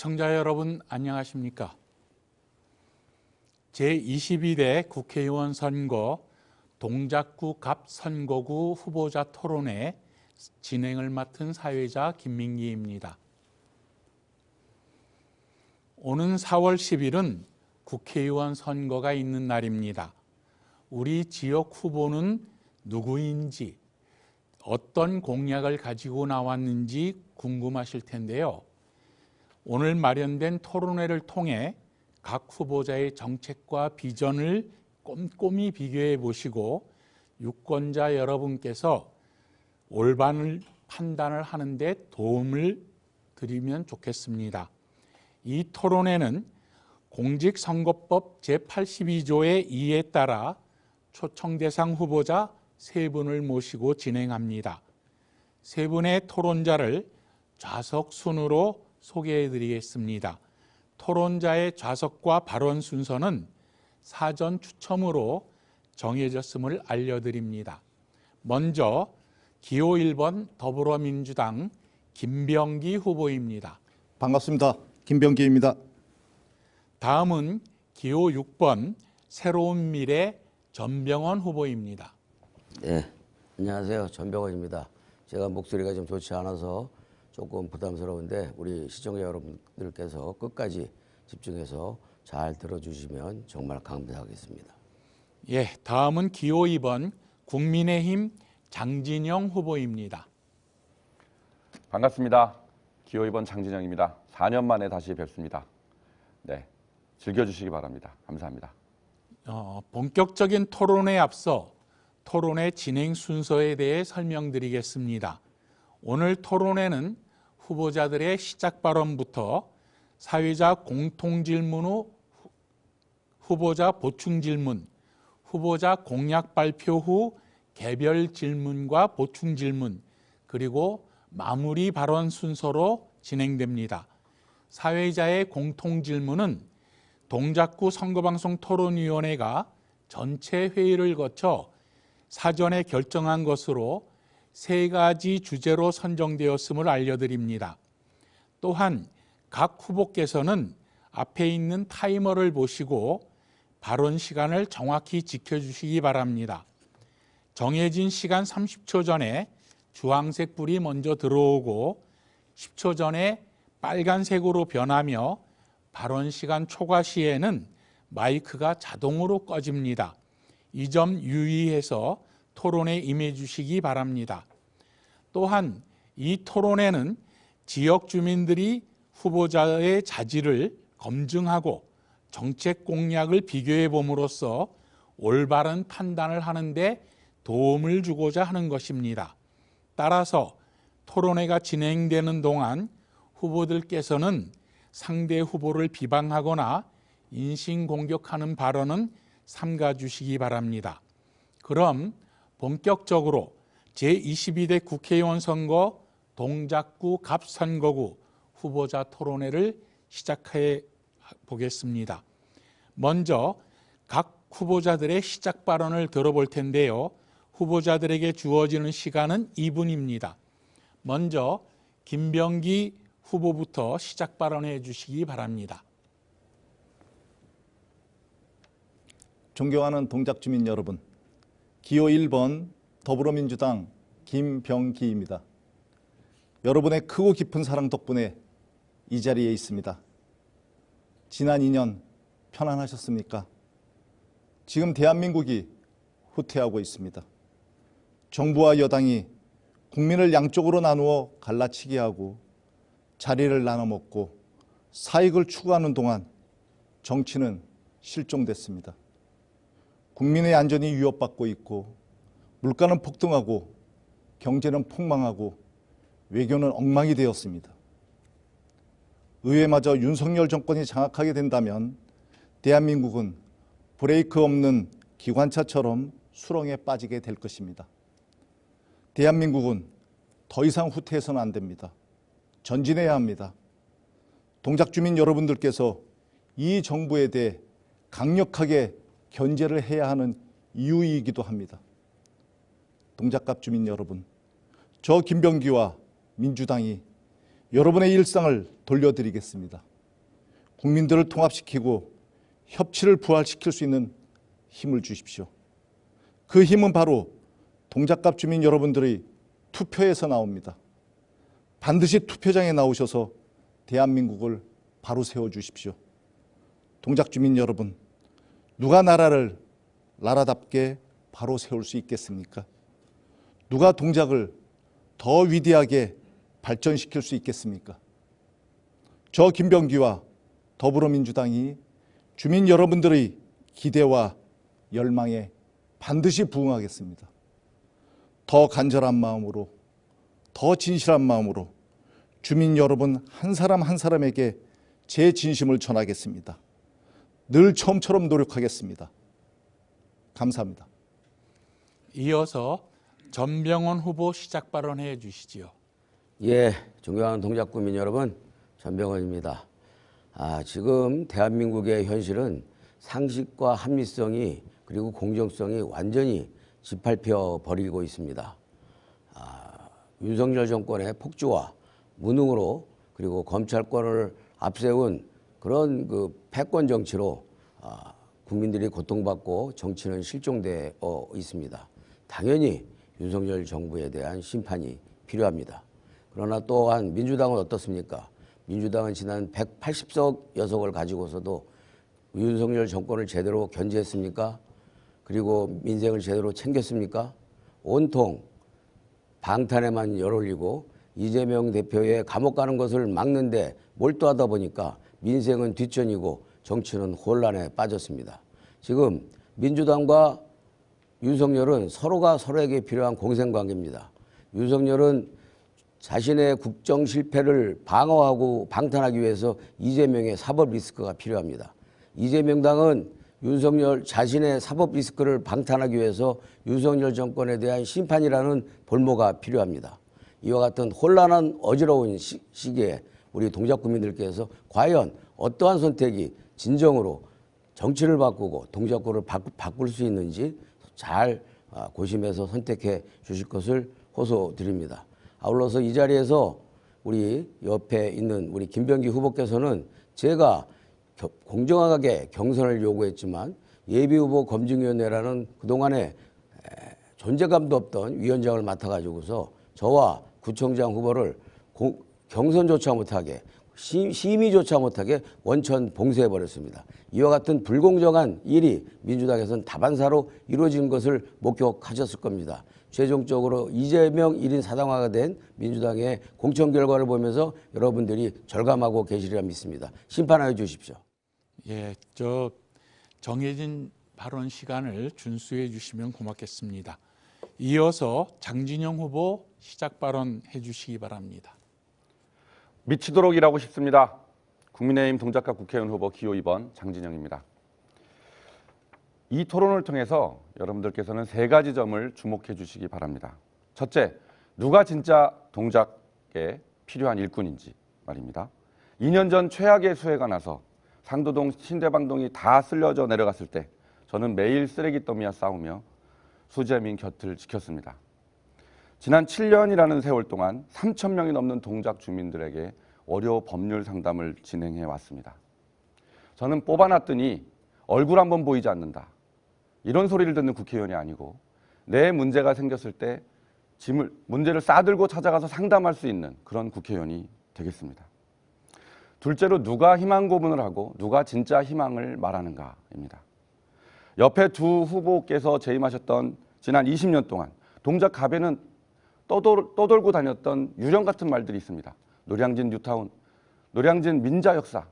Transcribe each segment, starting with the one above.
시청자 여러분 안녕하십니까? 제22대 국회의원 선거 동작구 갑 선거구 후보자 토론회 진행을 맡은 사회자 김민기입니다. 오는 4월 10일은 국회의원 선거가 있는 날입니다. 우리 지역 후보는 누구인지, 어떤 공약을 가지고 나왔는지 궁금하실 텐데요. 오늘 마련된 토론회를 통해 각 후보자의 정책과 비전을 꼼꼼히 비교해 보시고 유권자 여러분께서 올바른 판단을 하는 데 도움을 드리면 좋겠습니다. 이 토론회는 공직선거법 제82조의 2에 따라 초청 대상 후보자 3분을 모시고 진행합니다. 3분의 토론자를 좌석 순으로 소개해 드리겠습니다. 토론자의 좌석과 발언 순서는 사전 추첨으로 정해졌음을 알려드립니다. 먼저 기호 1번 더불어민주당 김병기 후보입니다. 반갑습니다. 김병기입니다. 다음은 기호 6번 새로운 미래 전병헌 후보입니다. 네, 안녕하세요. 전병헌입니다. 제가 목소리가 좀 좋지 않아서 조금 부담스러운데 우리 시청자 여러분들께서 끝까지 집중해서 잘 들어주시면 정말 감사하겠습니다. 예, 다음은 기호 2번 국민의힘 장진영 후보입니다. 반갑습니다. 기호 2번 장진영입니다. 4년 만에 다시 뵙습니다. 네, 즐겨주시기 바랍니다. 감사합니다. 본격적인 토론에 앞서 토론회 진행 순서에 대해 설명드리겠습니다. 오늘 토론회는 후보자들의 시작 발언부터 사회자 공통질문 후 후보자 보충질문, 후보자 공약 발표 후 개별 질문과 보충질문, 그리고 마무리 발언 순서로 진행됩니다. 사회자의 공통질문은 동작구 선거방송 토론위원회가 전체 회의를 거쳐 사전에 결정한 것으로 3가지 주제로 선정되었음을 알려드립니다. 또한 각 후보께서는 앞에 있는 타이머를 보시고 발언 시간을 정확히 지켜주시기 바랍니다. 정해진 시간 30초 전에 주황색 불이 먼저 들어오고 10초 전에 빨간색으로 변하며 발언 시간 초과 시에는 마이크가 자동으로 꺼집니다. 이 점 유의해서 토론에 임해 주시기 바랍니다. 또한 이 토론회는 지역 주민들이 후보자의 자질을 검증하고 정책 공약을 비교해 봄으로써 올바른 판단을 하는 데 도움을 주고자 하는 것입니다. 따라서 토론회가 진행되는 동안 후보들께서는 상대 후보를 비방하거나 인신공격하는 발언은 삼가 주시기 바랍니다. 그럼 본격적으로 제22대 국회의원 선거 동작구 갑 선거구 후보자 토론회를 시작해 보겠습니다. 먼저 각 후보자들의 시작 발언을 들어볼 텐데요. 후보자들에게 주어지는 시간은 2분입니다. 먼저 김병기 후보부터 시작 발언해 주시기 바랍니다. 존경하는 동작주민 여러분, 기호 1번 더불어민주당 김병기입니다. 여러분의 크고 깊은 사랑 덕분에 이 자리에 있습니다. 지난 2년 편안하셨습니까? 지금 대한민국이 후퇴하고 있습니다. 정부와 여당이 국민을 양쪽으로 나누어 갈라치게 하고 자리를 나눠 먹고 사익을 추구하는 동안 정치는 실종됐습니다. 국민의 안전이 위협받고 있고 물가는 폭등하고 경제는 폭망하고 외교는 엉망이 되었습니다. 의회마저 윤석열 정권이 장악하게 된다면 대한민국은 브레이크 없는 기관차처럼 수렁에 빠지게 될 것입니다. 대한민국은 더 이상 후퇴해서는 안 됩니다. 전진해야 합니다. 동작주민 여러분들께서 이 정부에 대해 강력하게 견제를 해야 하는 이유이기도 합니다. 동작갑 주민 여러분, 저 김병기와 민주당이 여러분의 일상을 돌려드리겠습니다. 국민들을 통합시키고 협치를 부활시킬 수 있는 힘을 주십시오. 그 힘은 바로 동작갑 주민 여러분들의 투표에서 나옵니다. 반드시 투표장에 나오셔서 대한민국을 바로 세워주십시오. 동작 주민 여러분, 누가 나라를 나라답게 바로 세울 수 있겠습니까? 누가 동작을 더 위대하게 발전시킬 수 있겠습니까? 저 김병기와 더불어민주당이 주민 여러분들의 기대와 열망에 반드시 부응하겠습니다. 더 간절한 마음으로, 더 진실한 마음으로 주민 여러분 한 사람 한 사람에게 제 진심을 전하겠습니다. 늘 처음처럼 노력하겠습니다. 감사합니다. 이어서 전병헌 후보 시작 발언해 주시지요. 예, 존경하는 동작구민 여러분, 전병헌입니다. 지금 대한민국의 현실은 상식과 합리성이 그리고 공정성이 완전히 짓밟혀 버리고 있습니다. 윤석열 정권의 폭주와 무능으로 그리고 검찰권을 앞세운 그런 그 패권 정치로 국민들이 고통받고 정치는 실종되어 있습니다. 당연히 윤석열 정부에 대한 심판이 필요합니다. 그러나 또한 민주당은 어떻습니까? 민주당은 지난 180석 여석을 가지고서도 윤석열 정권을 제대로 견제했습니까? 그리고 민생을 제대로 챙겼습니까? 온통 방탄에만 열 올리고 이재명 대표의 감옥 가는 것을 막는데 몰두하다 보니까 민생은 뒷전이고 정치는 혼란에 빠졌습니다. 지금 민주당과 윤석열은 서로가 서로에게 필요한 공생관계입니다. 윤석열은 자신의 국정 실패를 방어하고 방탄하기 위해서 이재명의 사법 리스크가 필요합니다. 이재명 당은 윤석열 자신의 사법 리스크를 방탄하기 위해서 윤석열 정권에 대한 심판이라는 볼모가 필요합니다. 이와 같은 혼란한 어지러운 시기에 우리 동작구민들께서 과연 어떠한 선택이 진정으로 정치를 바꾸고 동작구를 바꿀 수 있는지 잘 고심해서 선택해 주실 것을 호소드립니다. 아울러서 이 자리에서 우리 옆에 있는 우리 김병기 후보께서는 제가 공정하게 경선을 요구했지만 예비후보 검증위원회라는 그동안에 존재감도 없던 위원장을 맡아가지고서 저와 구청장 후보를 경선조차 못하게 심의조차 못하게 원천 봉쇄해버렸습니다. 이와 같은 불공정한 일이 민주당에서는 다반사로 이루어진 것을 목격하셨을 겁니다. 최종적으로 이재명 1인 사당화가 된 민주당의 공천 결과를 보면서 여러분들이 절감하고 계시리라 믿습니다. 심판하여 주십시오. 예, 정해진 발언 시간을 준수해 주시면 고맙겠습니다. 이어서 장진영 후보 시작 발언해 주시기 바랍니다. 미치도록 일하고 싶습니다. 국민의힘 동작갑 국회의원 후보 기호 2번 장진영입니다. 이 토론을 통해서 여러분들께서는 세 가지 점을 주목해 주시기 바랍니다. 첫째, 누가 진짜 동작에 필요한 일꾼인지 말입니다. 2년 전 최악의 수해가 나서 상도동, 신대방동이 다 쓸려져 내려갔을 때 저는 매일 쓰레기 더미와 싸우며 수재민 곁을 지켰습니다. 지난 7년이라는 세월 동안 3,000명이 넘는 동작 주민들에게 월요 법률 상담을 진행해 왔습니다. 저는 뽑아놨더니 얼굴 한번 보이지 않는다. 이런 소리를 듣는 국회의원이 아니고 내 문제가 생겼을 때 문제를 싸들고 찾아가서 상담할 수 있는 그런 국회의원이 되겠습니다. 둘째로 누가 희망 고문을 하고 누가 진짜 희망을 말하는가입니다. 옆에 두 후보께서 재임하셨던 지난 20년 동안 동작갑에는 떠돌고 다녔던 유령 같은 말들이 있습니다. 노량진 뉴타운, 노량진 민자 역사,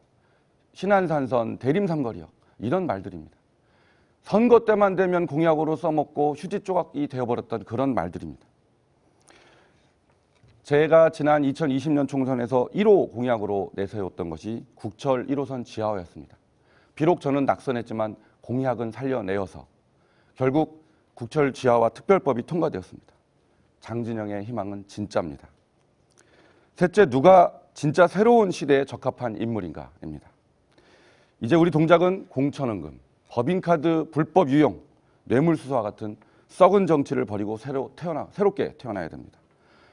신안산선, 대림삼거리역 이런 말들입니다. 선거 때만 되면 공약으로 써먹고 휴지 조각이 되어버렸던 그런 말들입니다. 제가 지난 2020년 총선에서 1호 공약으로 내세웠던 것이 국철 1호선 지하화였습니다. 비록 저는 낙선했지만 공약은 살려내어서 결국 국철 지하화 특별법이 통과되었습니다. 장진영의 희망은 진짜입니다. 셋째, 누가 진짜 새로운 시대에 적합한 인물인가입니다. 이제 우리 동작은 공천원금, 법인카드 불법 유용, 뇌물수수와 같은 썩은 정치를 버리고 새롭게 태어나야 됩니다.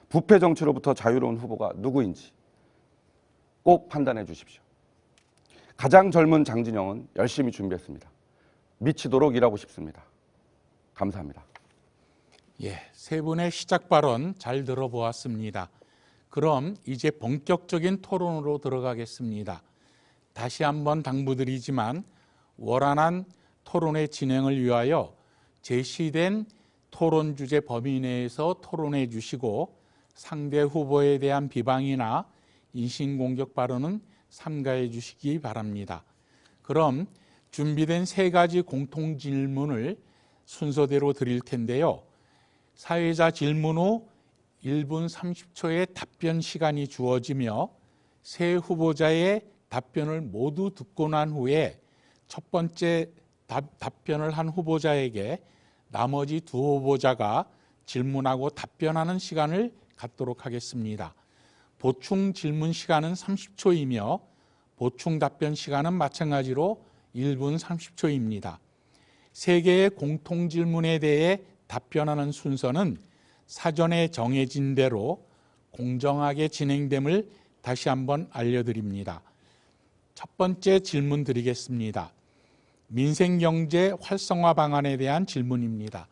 부패 정치로부터 자유로운 후보가 누구인지 꼭 판단해 주십시오. 가장 젊은 장진영은 열심히 준비했습니다. 미치도록 일하고 싶습니다. 감사합니다. 예, 세 분의 시작 발언 잘 들어보았습니다. 그럼 이제 본격적인 토론으로 들어가겠습니다. 다시 한번 당부드리지만 원활한 토론의 진행을 위하여 제시된 토론 주제 범위 내에서 토론해 주시고 상대 후보에 대한 비방이나 인신공격 발언은 삼가해 주시기 바랍니다. 그럼 준비된 세 가지 공통 질문을 순서대로 드릴 텐데요. 사회자 질문 후 1분 30초의 답변 시간이 주어지며 세 후보자의 답변을 모두 듣고 난 후에 첫 번째 답변을 한 후보자에게 나머지 두 후보자가 질문하고 답변하는 시간을 갖도록 하겠습니다. 보충 질문 시간은 30초이며 보충 답변 시간은 마찬가지로 1분 30초입니다. 세 개의 공통 질문에 대해 답변하는 순서는 사전에 정해진 대로 공정하게 진행됨을 다시 한번 알려드립니다. 첫 번째 질문 드리겠습니다. 민생경제 활성화 방안에 대한 질문입니다.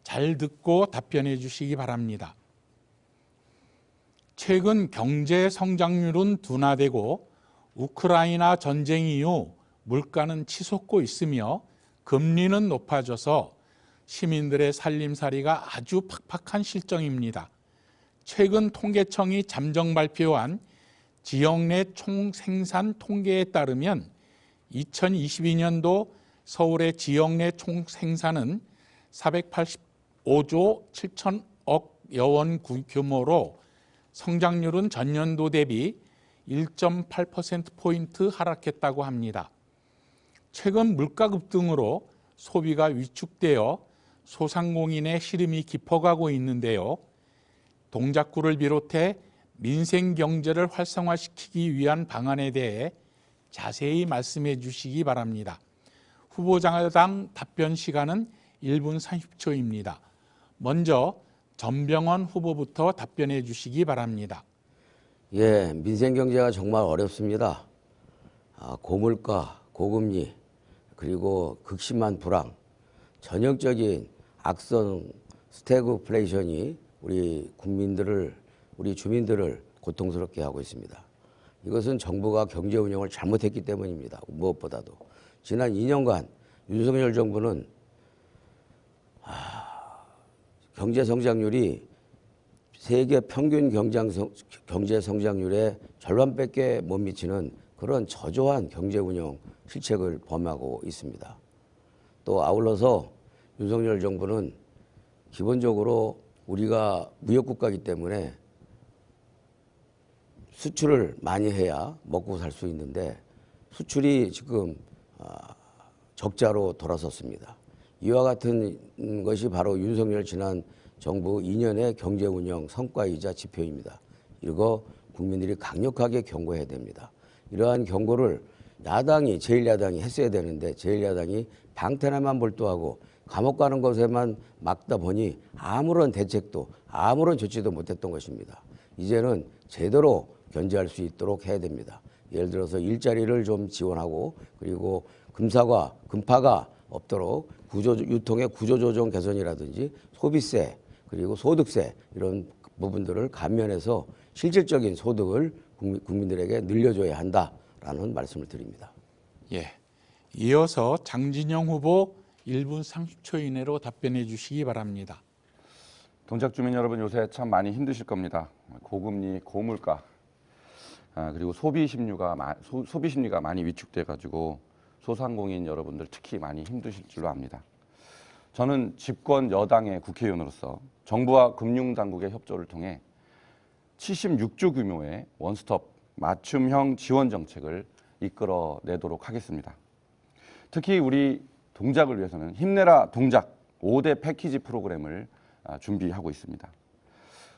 잘 듣고 답변해 주시기 바랍니다. 최근 경제 성장률은 둔화되고 우크라이나 전쟁 이후 물가는 치솟고 있으며 금리는 높아져서 시민들의 살림살이가 아주 팍팍한 실정입니다. 최근 통계청이 잠정 발표한 지역 내 총생산 통계에 따르면 2022년도 서울의 지역 내 총생산은 485조 7천억여 원 규모로 성장률은 전년도 대비 1.8%포인트 하락했다고 합니다. 최근 물가 급등으로 소비가 위축되어 소상공인의 시름이 깊어가고 있는데요. 동작구를 비롯해 민생 경제를 활성화시키기 위한 방안에 대해 자세히 말씀해 주시기 바랍니다. 후보자당 답변 시간은 1분 30초입니다. 먼저 전병헌 후보부터 답변해 주시기 바랍니다. 예, 민생 경제가 정말 어렵습니다. 고물가, 고금리, 그리고 극심한 불황, 전형적인 악성 스태그플레이션이 우리 주민들을 고통스럽게 하고 있습니다. 이것은 정부가 경제 운영을 잘못했기 때문입니다. 무엇보다도 지난 2년간 윤석열 정부는 경제 성장률이 세계 평균 경제 성장률의 절반밖에 못 미치는 그런 저조한 경제 운영 실책을 범하고 있습니다. 또 아울러서 윤석열 정부는 기본적으로 우리가 무역국가이기 때문에 수출을 많이 해야 먹고 살 수 있는데 수출이 지금 적자로 돌아섰습니다. 이와 같은 것이 바로 윤석열 지난 정부 2년의 경제 운영 성과이자 지표입니다. 이거 국민들이 강력하게 경고해야 됩니다. 이러한 경고를 제1야당이 했어야 되는데 제1야당이 방탄에만 몰두하고 감옥 가는 것에만 막다 보니 아무런 대책도 아무런 조치도 못했던 것입니다. 이제는 제대로 견제할 수 있도록 해야 됩니다. 예를 들어서 일자리를 좀 지원하고 그리고 금파가 없도록 유통의 구조조정 개선이라든지 소비세 그리고 소득세 이런 부분들을 감면해서 실질적인 소득을 국민들에게 늘려줘야 한다라는 말씀을 드립니다. 예, 이어서 장진영 후보 1분 30초 이내로 답변해 주시기 바랍니다. 동작 주민 여러분 요새 참 많이 힘드실 겁니다. 고금리, 고물가 그리고 소비 심리가 많이 위축돼 가지고 소상공인 여러분들 특히 많이 힘드실 줄로 압니다. 저는 집권 여당의 국회의원으로서 정부와 금융당국의 협조를 통해 76조 규모의 원스톱 맞춤형 지원 정책을 이끌어내도록 하겠습니다. 특히 우리 동작을 위해서는 힘내라 동작 5대 패키지 프로그램을 준비하고 있습니다.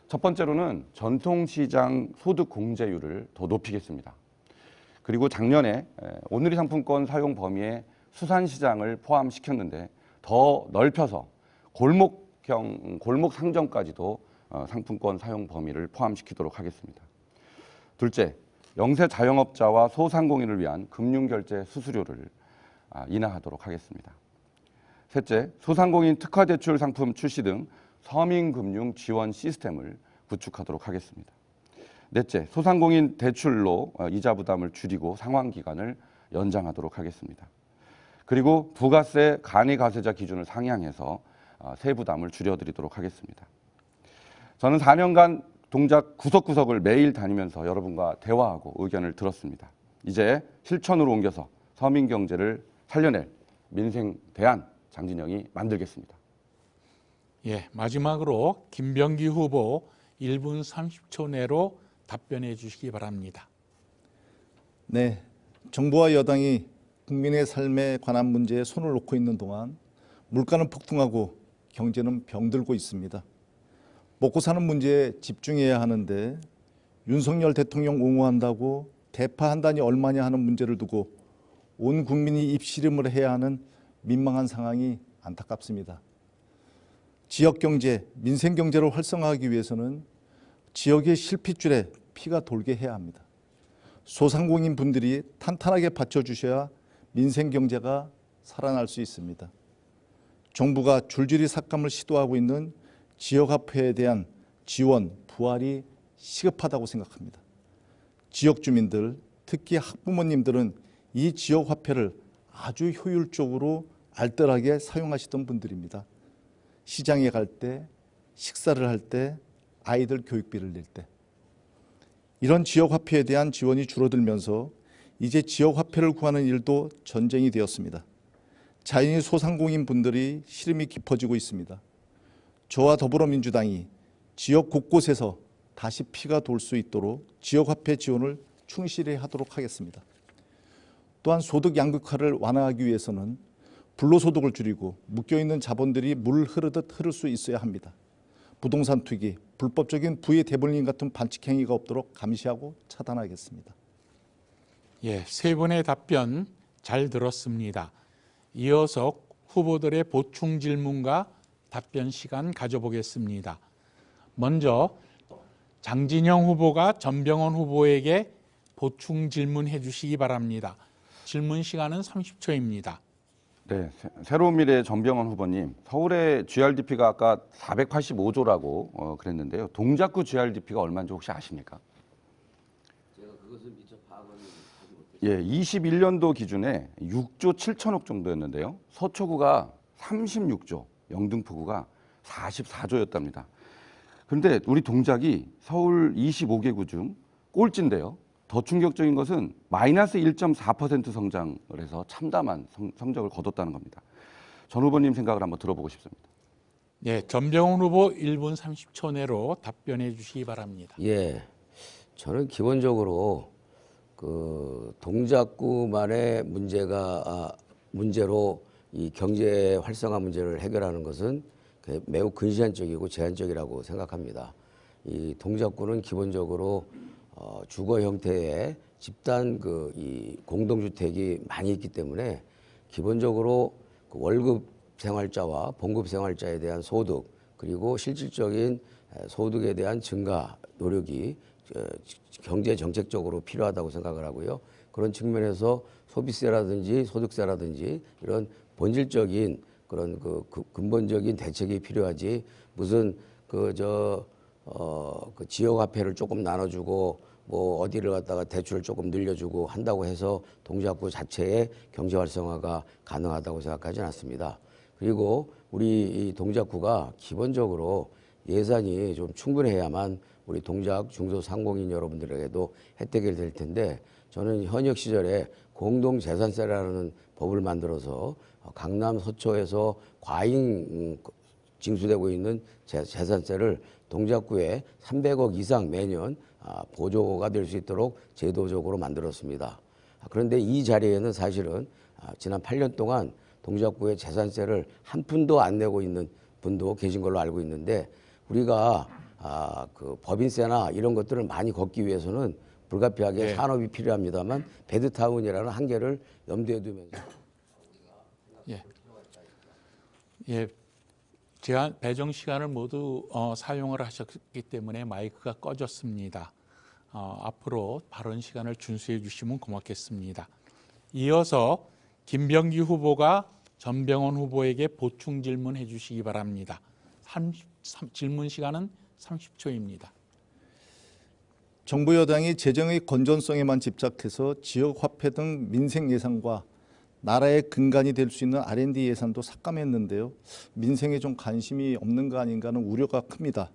첫 번째로는 전통시장 소득 공제율을 더 높이겠습니다. 그리고 작년에 오늘이 상품권 사용 범위에 수산시장을 포함시켰는데 더 넓혀서 골목 상점까지도 상품권 사용 범위를 포함시키도록 하겠습니다. 둘째, 영세 자영업자와 소상공인을 위한 금융결제 수수료를 인하하도록 하겠습니다. 셋째, 소상공인 특화대출 상품 출시 등 서민금융 지원 시스템을 구축하도록 하겠습니다. 넷째, 소상공인 대출로 이자 부담을 줄이고 상환기간을 연장하도록 하겠습니다. 그리고 부가세 간이가세자 기준을 상향해서 세부담을 줄여드리도록 하겠습니다. 저는 4년간 동작 구석구석을 매일 다니면서 여러분과 대화하고 의견을 들었습니다. 이제 실천으로 옮겨서 서민 경제를 살려낼 민생 대안 장진영이 만들겠습니다. 예, 마지막으로 김병기 후보 1분 30초 내로 답변해 주시기 바랍니다. 네, 정부와 여당이 국민의 삶에 관한 문제에 손을 놓고 있는 동안 물가는 폭등하고 경제는 병들고 있습니다. 먹고 사는 문제에 집중해야 하는데 윤석열 대통령 옹호한다고 대파한단이 얼마냐 하는 문제를 두고 온 국민이 입씨름을 해야 하는 민망한 상황이 안타깝습니다. 지역경제, 민생경제를 활성화하기 위해서는 지역의 실핏줄에 피가 돌게 해야 합니다. 소상공인 분들이 탄탄하게 받쳐주셔야 민생경제가 살아날 수 있습니다. 정부가 줄줄이 삭감을 시도하고 있는 지역화폐에 대한 지원, 부활이 시급하다고 생각합니다. 지역 주민들, 특히 학부모님들은 이 지역화폐를 아주 효율적으로 알뜰하게 사용하시던 분들입니다. 시장에 갈 때, 식사를 할 때, 아이들 교육비를 낼 때. 이런 지역화폐에 대한 지원이 줄어들면서 이제 지역화폐를 구하는 일도 전쟁이 되었습니다. 자연히 소상공인 분들이 시름이 깊어지고 있습니다. 저와 더불어민주당이 지역 곳곳에서 다시 피가 돌 수 있도록 지역화폐 지원을 충실히 하도록 하겠습니다. 또한 소득 양극화를 완화하기 위해서는 불로소득을 줄이고 묶여있는 자본들이 물 흐르듯 흐를 수 있어야 합니다. 부동산 투기, 불법적인 부의 대불림 같은 반칙 행위가 없도록 감시하고 차단하겠습니다. 예, 세 분의 답변 잘 들었습니다. 이어서 후보들의 보충 질문과 답변 시간 가져보겠습니다. 먼저 장진영 후보가 전병헌 후보에게 보충 질문해 주시기 바랍니다. 질문 시간은 30초입니다. 네, 새로운 미래의 전병헌 후보님, 서울의 GRDP가 아까 485조라고 그랬는데요. 동작구 GRDP가 얼마인지 혹시 아십니까? 제가 그것은 미처 파악은 하지 못했습니다. 예, 21년도 기준에 6조 7천억 정도였는데요. 서초구가 36조, 영등포구가 44조였답니다. 그런데 우리 동작이 서울 25개구 중 꼴찌인데요. 더 충격적인 것은 마이너스 1.4% 성장을 해서 참담한 성적을 거뒀다는 겁니다. 전 후보님 생각을 한번 들어보고 싶습니다. 예, 전병헌 후보 1분 30초 내로 답변해 주시기 바랍니다. 예, 저는 기본적으로 그 동작구만의 문제로 이 경제 활성화 문제를 해결하는 것은 매우 근시안적이고 제한적이라고 생각합니다. 이 동작구는 기본적으로 주거 형태의 집단 이 공동주택이 많이 있기 때문에 기본적으로 그 월급 생활자와 봉급 생활자에 대한 소득 그리고 실질적인 소득에 대한 증가 노력이 경제 정책적으로 필요하다고 생각을 하고요. 그런 측면에서 소비세라든지 소득세라든지 이런 본질적인 그런 그 근본적인 대책이 필요하지 무슨 그 지역화폐를 조금 나눠주고 뭐 어디를 갖다가 대출을 조금 늘려주고 한다고 해서 동작구 자체의 경제 활성화가 가능하다고 생각하지는 않습니다. 그리고 우리 이 동작구가 기본적으로 예산이 좀 충분해야만 우리 동작 중소상공인 여러분들에게도 혜택이 될 텐데 저는 현역 시절에 공동재산세라는 법을 만들어서 강남 서초에서 과잉 징수되고 있는 재산세를 동작구에 300억 이상 매년 보조가 될 수 있도록 제도적으로 만들었습니다. 그런데 이 자리에는 사실은 지난 8년 동안 동작구에 재산세를 한 푼도 안 내고 있는 분도 계신 걸로 알고 있는데 우리가 그 법인세나 이런 것들을 많이 걷기 위해서는 불가피하게 네. 산업이 필요합니다만 베드타운이라는 한계를 염두에 두면서 예, 제한 배정 시간을 모두 사용을 하셨기 때문에 마이크가 꺼졌습니다. 앞으로 발언 시간을 준수해 주시면 고맙겠습니다. 이어서 김병기 후보가 전병헌 후보에게 보충 질문해 주시기 바랍니다. 질문 시간은 30초입니다. 정부 여당이 재정의 건전성에만 집착해서 지역 화폐 등 민생 예산과 나라의 근간이 될 수 있는 R&D 예산도 삭감했는데요. 민생에 좀 관심이 없는 거 아닌가 하는 우려가 큽니다.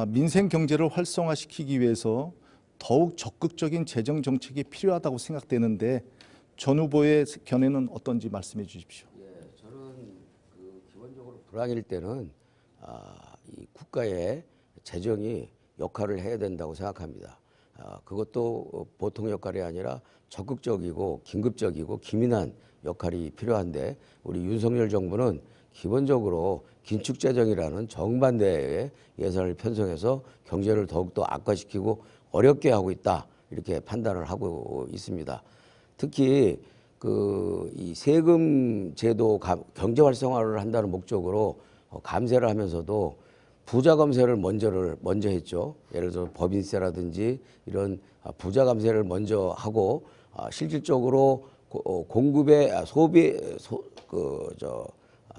민생 경제를 활성화시키기 위해서 더욱 적극적인 재정 정책이 필요하다고 생각되는데 전 후보의 견해는 어떤지 말씀해 주십시오. 저는 기본적으로 불황일 때는 이 국가의 재정이 역할을 해야 된다고 생각합니다. 그것도 보통 역할이 아니라 적극적이고 긴급적이고 기민한 역할이 필요한데 우리 윤석열 정부는 기본적으로 긴축재정이라는 정반대의 예산을 편성해서 경제를 더욱더 악화시키고 어렵게 하고 있다 이렇게 판단을 하고 있습니다. 특히 이 세금 제도 경제 활성화를 한다는 목적으로 감세를 하면서도 부자 감세를 먼저 했죠. 예를 들어 법인세라든지 이런 부자 감세를 먼저 하고 실질적으로 공급의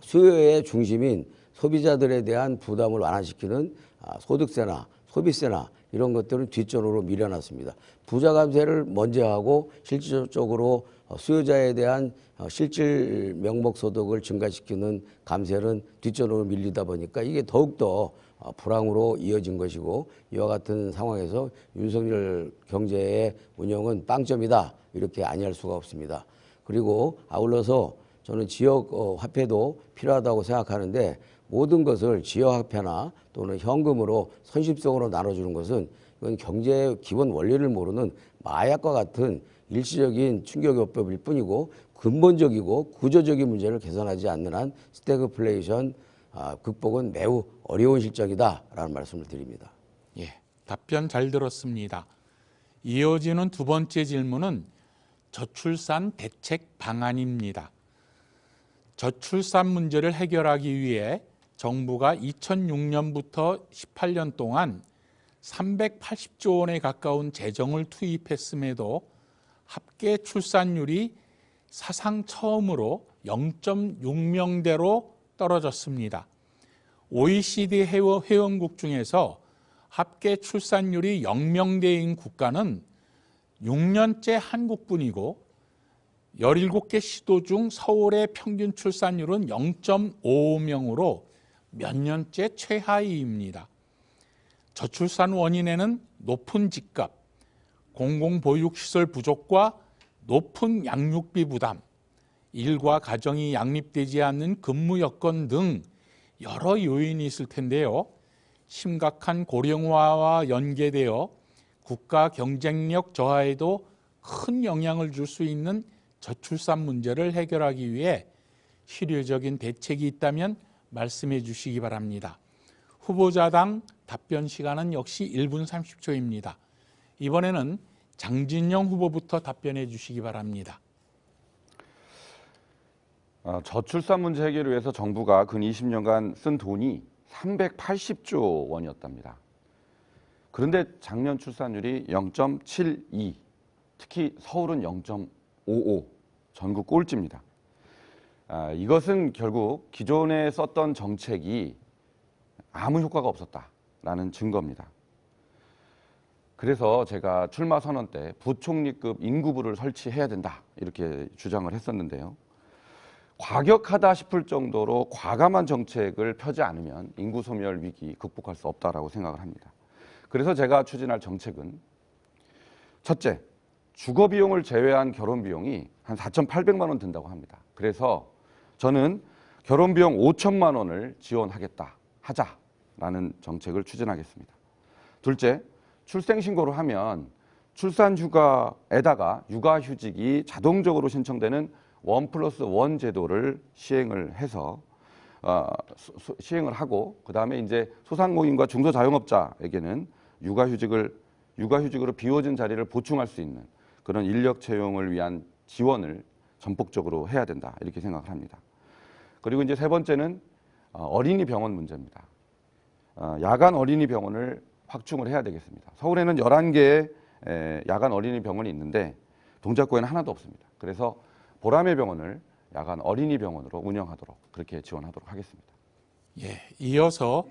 수요의 중심인 소비자들에 대한 부담을 완화시키는 소득세나 소비세나 이런 것들은 뒷전으로 밀어놨습니다. 부자 감세를 먼저 하고 실질적으로 수요자에 대한 실질 명목 소득을 증가시키는 감세는 뒷전으로 밀리다 보니까 이게 더욱더 불황으로 이어진 것이고 이와 같은 상황에서 윤석열 경제의 운영은 빵점이다 이렇게 아니할 수가 없습니다. 그리고 아울러서 저는 지역 화폐도 필요하다고 생각하는데 모든 것을 지역 화폐나 또는 현금으로 선심성으로 나눠주는 것은 이건 경제의 기본 원리를 모르는 마약과 같은 일시적인 충격요법일 뿐이고 근본적이고 구조적인 문제를 개선하지 않는 한 스태그플레이션 극복은 매우 어려운 실정이다라는 말씀을 드립니다. 예, 답변 잘 들었습니다. 이어지는 두 번째 질문은 저출산 대책 방안입니다. 저출산 문제를 해결하기 위해 정부가 2006년부터 18년 동안 380조 원에 가까운 재정을 투입했음에도 합계 출산율이 사상 처음으로 0.6명대로 떨어졌습니다. OECD 회원국 중에서 합계 출산율이 0명대인 국가는 6년째 한국뿐이고 17개 시도 중 서울의 평균 출산율은 0.55명으로 몇 년째 최하위입니다. 저출산 원인에는 높은 집값, 공공보육시설 부족과 높은 양육비 부담, 일과 가정이 양립되지 않는 근무 여건 등 여러 요인이 있을 텐데요. 심각한 고령화와 연계되어 국가 경쟁력 저하에도 큰 영향을 줄 수 있는 저출산 문제를 해결하기 위해 실효적인 대책이 있다면 말씀해 주시기 바랍니다. 후보자당 답변 시간은 역시 1분 30초입니다. 이번에는 장진영 후보부터 답변해 주시기 바랍니다. 저출산 문제 해결을 위해서 정부가 근 20년간 쓴 돈이 380조 원이었답니다. 그런데 작년 출산율이 0.72, 특히 서울은 0.55, 전국 꼴찌입니다. 이것은 결국 기존에 썼던 정책이 아무 효과가 없었다라는 증거입니다. 그래서 제가 출마 선언 때 부총리급 인구부를 설치해야 된다 이렇게 주장을 했었는데요. 과격하다 싶을 정도로 과감한 정책을 펴지 않으면 인구 소멸 위기 극복할 수 없다라고 생각을 합니다. 그래서 제가 추진할 정책은 첫째, 주거 비용을 제외한 결혼 비용이 한 4,800만 원 든다고 합니다. 그래서 저는 결혼 비용 5천만 원을 지원하겠다 하자라는 정책을 추진하겠습니다. 둘째, 출생신고를 하면 출산휴가에다가 육아휴직이 자동적으로 신청되는 1+1 제도를 시행을 해서 시행을 하고 그다음에 이제 소상공인과 중소자영업자에게는 육아휴직으로 비워진 자리를 보충할 수 있는 그런 인력 채용을 위한 지원을 전폭적으로 해야 된다 이렇게 생각을 합니다. 그리고 이제 세 번째는 어린이 병원 문제입니다. 야간 어린이 병원을 확충을 해야 되겠습니다. 서울에는 11개의 야간 어린이 병원이 있는데 동작구에는 하나도 없습니다. 그래서 보라매 병원을 야간 어린이 병원으로 운영하도록 그렇게 지원하도록 하겠습니다. 예, 이어서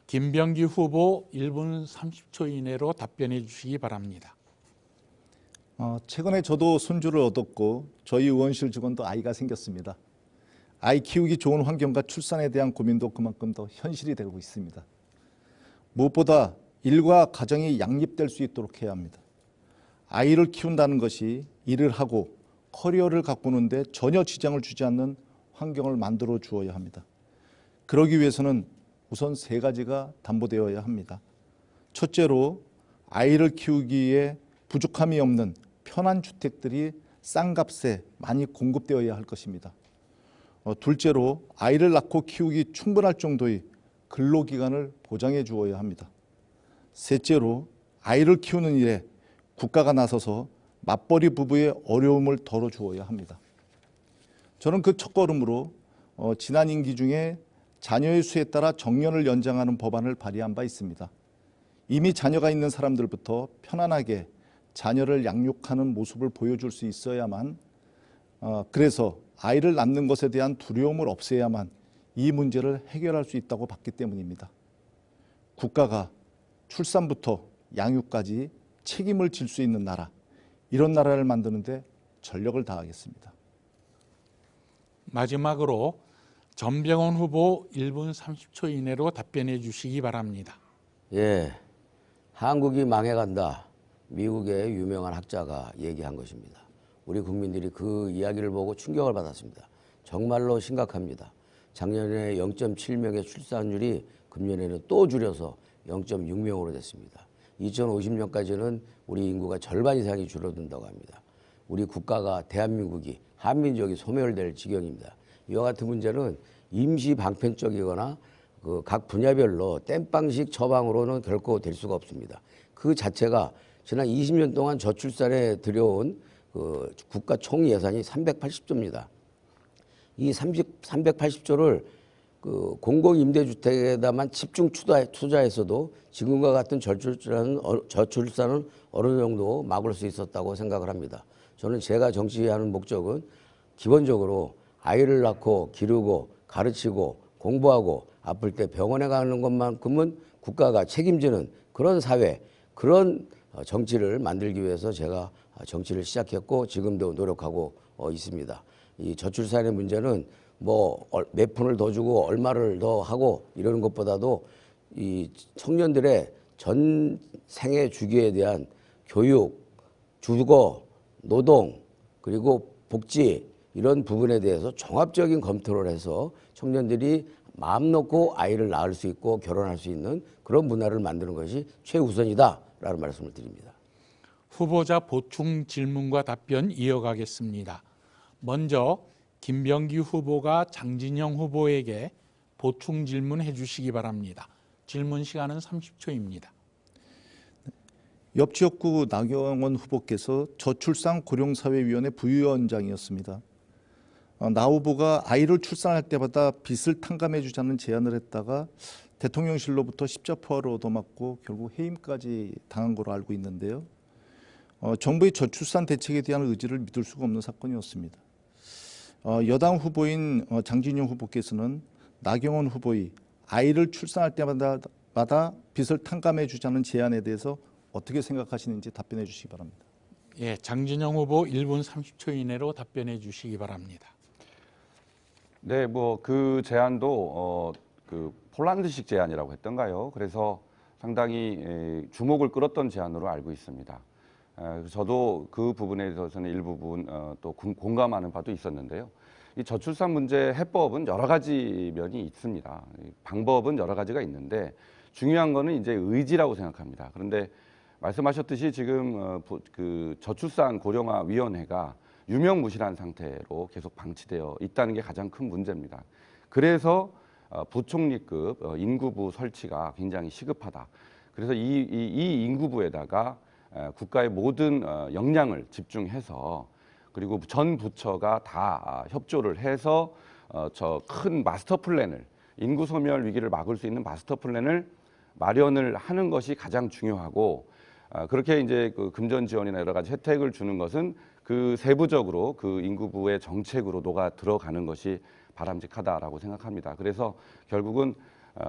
김병기 후보 1분 30초 이내로 답변해 주시기 바랍니다. 최근에 저도 손주를 얻었고 저희 의원실 직원도 아이가 생겼습니다. 아이 키우기 좋은 환경과 출산에 대한 고민도 그만큼 더 현실이 되고 있습니다. 무엇보다 일과 가정이 양립될 수 있도록 해야 합니다. 아이를 키운다는 것이 일을 하고 커리어를 가꾸는데 전혀 지장을 주지 않는 환경을 만들어 주어야 합니다. 그러기 위해서는 우선 3가지가 담보되어야 합니다. 첫째로 아이를 키우기에 부족함이 없는 편한 주택들이 싼 값에 많이 공급되어야 할 것입니다. 둘째로 아이를 낳고 키우기 충분할 정도의 근로기간을 보장해 주어야 합니다. 셋째로 아이를 키우는 일에 국가가 나서서 맞벌이 부부의 어려움을 덜어주어야 합니다. 저는 그 첫걸음으로 지난 임기 중에 자녀의 수에 따라 정년을 연장하는 법안을 발의한 바 있습니다. 이미 자녀가 있는 사람들부터 편안하게 자녀를 양육하는 모습을 보여줄 수 있어야만 그래서 아이를 낳는 것에 대한 두려움을 없애야만 이 문제를 해결할 수 있다고 봤기 때문입니다. 국가가 출산부터 양육까지 책임을 질 수 있는 나라, 이런 나라를 만드는데 전력을 다하겠습니다. 마지막으로 전병헌 후보 1분 30초 이내로 답변해 주시기 바랍니다. 예, 한국이 망해간다. 미국의 유명한 학자가 얘기한 것입니다. 우리 국민들이 그 이야기를 보고 충격을 받았습니다. 정말로 심각합니다. 작년에 0.7명의 출산율이 금년에는 또 줄여서 0.6명으로 됐습니다. 2050년까지는 우리 인구가 절반 이상이 줄어든다고 합니다. 우리 국가가 대한민국이 한민족이 소멸될 지경입니다. 이와 같은 문제는 임시 방편적이거나 그 각 분야별로 땜빵식 처방으로는 결코 될 수가 없습니다. 그 자체가 지난 20년 동안 저출산에 들여온 그 국가 총 예산이 380조입니다. 이 380조를 그 공공임대주택에다만 집중 투자했어도 지금과 같은 저출산은 어느 정도 막을 수 있었다고 생각을 합니다. 저는 제가 정치하는 목적은 기본적으로 아이를 낳고 기르고 가르치고 공부하고 아플 때 병원에 가는 것만큼은 국가가 책임지는 그런 사회, 그런 정치를 만들기 위해서 제가 정치를 시작했고 지금도 노력하고 있습니다. 이 저출산의 문제는 뭐 몇 푼을 더 주고 얼마를 더 하고 이러는 것보다도 이 청년들의 전 생애 주기에 대한 교육, 주거, 노동 그리고 복지 이런 부분에 대해서 종합적인 검토를 해서 청년들이 마음 놓고 아이를 낳을 수 있고 결혼할 수 있는 그런 문화를 만드는 것이 최우선이다라는 말씀을 드립니다. 후보자 보충 질문과 답변 이어가겠습니다. 먼저 김병기 후보가 장진영 후보에게 보충 질문해 주시기 바랍니다. 질문 시간은 30초입니다. 옆 지역구 나경원 후보께서 저출산 고령사회위원회 부위원장이었습니다. 나 후보가 아이를 출산할 때마다 빚을 탕감해 주자는 제안을 했다가 대통령실로부터 십자포화로 얻어맞고 결국 해임까지 당한 걸로 알고 있는데요. 정부의 저출산 대책에 대한 의지를 믿을 수가 없는 사건이었습니다. 여당 후보인 장진영 후보께서는 나경원 후보의 아이를 출산할 때마다 빚을 탕감해 주자는 제안에 대해서 어떻게 생각하시는지 답변해 주시기 바랍니다. 예, 장진영 후보 1분 30초 이내로 답변해 주시기 바랍니다. 네, 뭐 그 제안도 그 폴란드식 제안이라고 했던가요? 그래서 상당히 주목을 끌었던 제안으로 알고 있습니다. 저도 그 부분에 대해서는 일부분 또 공감하는 바도 있었는데요. 이 저출산 문제 해법은 여러 가지 면이 있습니다. 방법은 여러 가지가 있는데 중요한 거는 이제 의지라고 생각합니다. 그런데 말씀하셨듯이 지금 그 저출산 고령화 위원회가 유명무실한 상태로 계속 방치되어 있다는 게 가장 큰 문제입니다. 그래서 부총리급 인구부 설치가 굉장히 시급하다. 그래서 이 인구부에다가 국가의 모든 역량을 집중해서 그리고 전 부처가 다 협조를 해서 저 큰 마스터 플랜을 인구 소멸 위기를 막을 수 있는 마스터 플랜을 마련을 하는 것이 가장 중요하고 그렇게 이제 그 금전 지원이나 여러 가지 혜택을 주는 것은 그 세부적으로 그 인구부의 정책으로 녹아 들어가는 것이 바람직하다라고 생각합니다. 그래서 결국은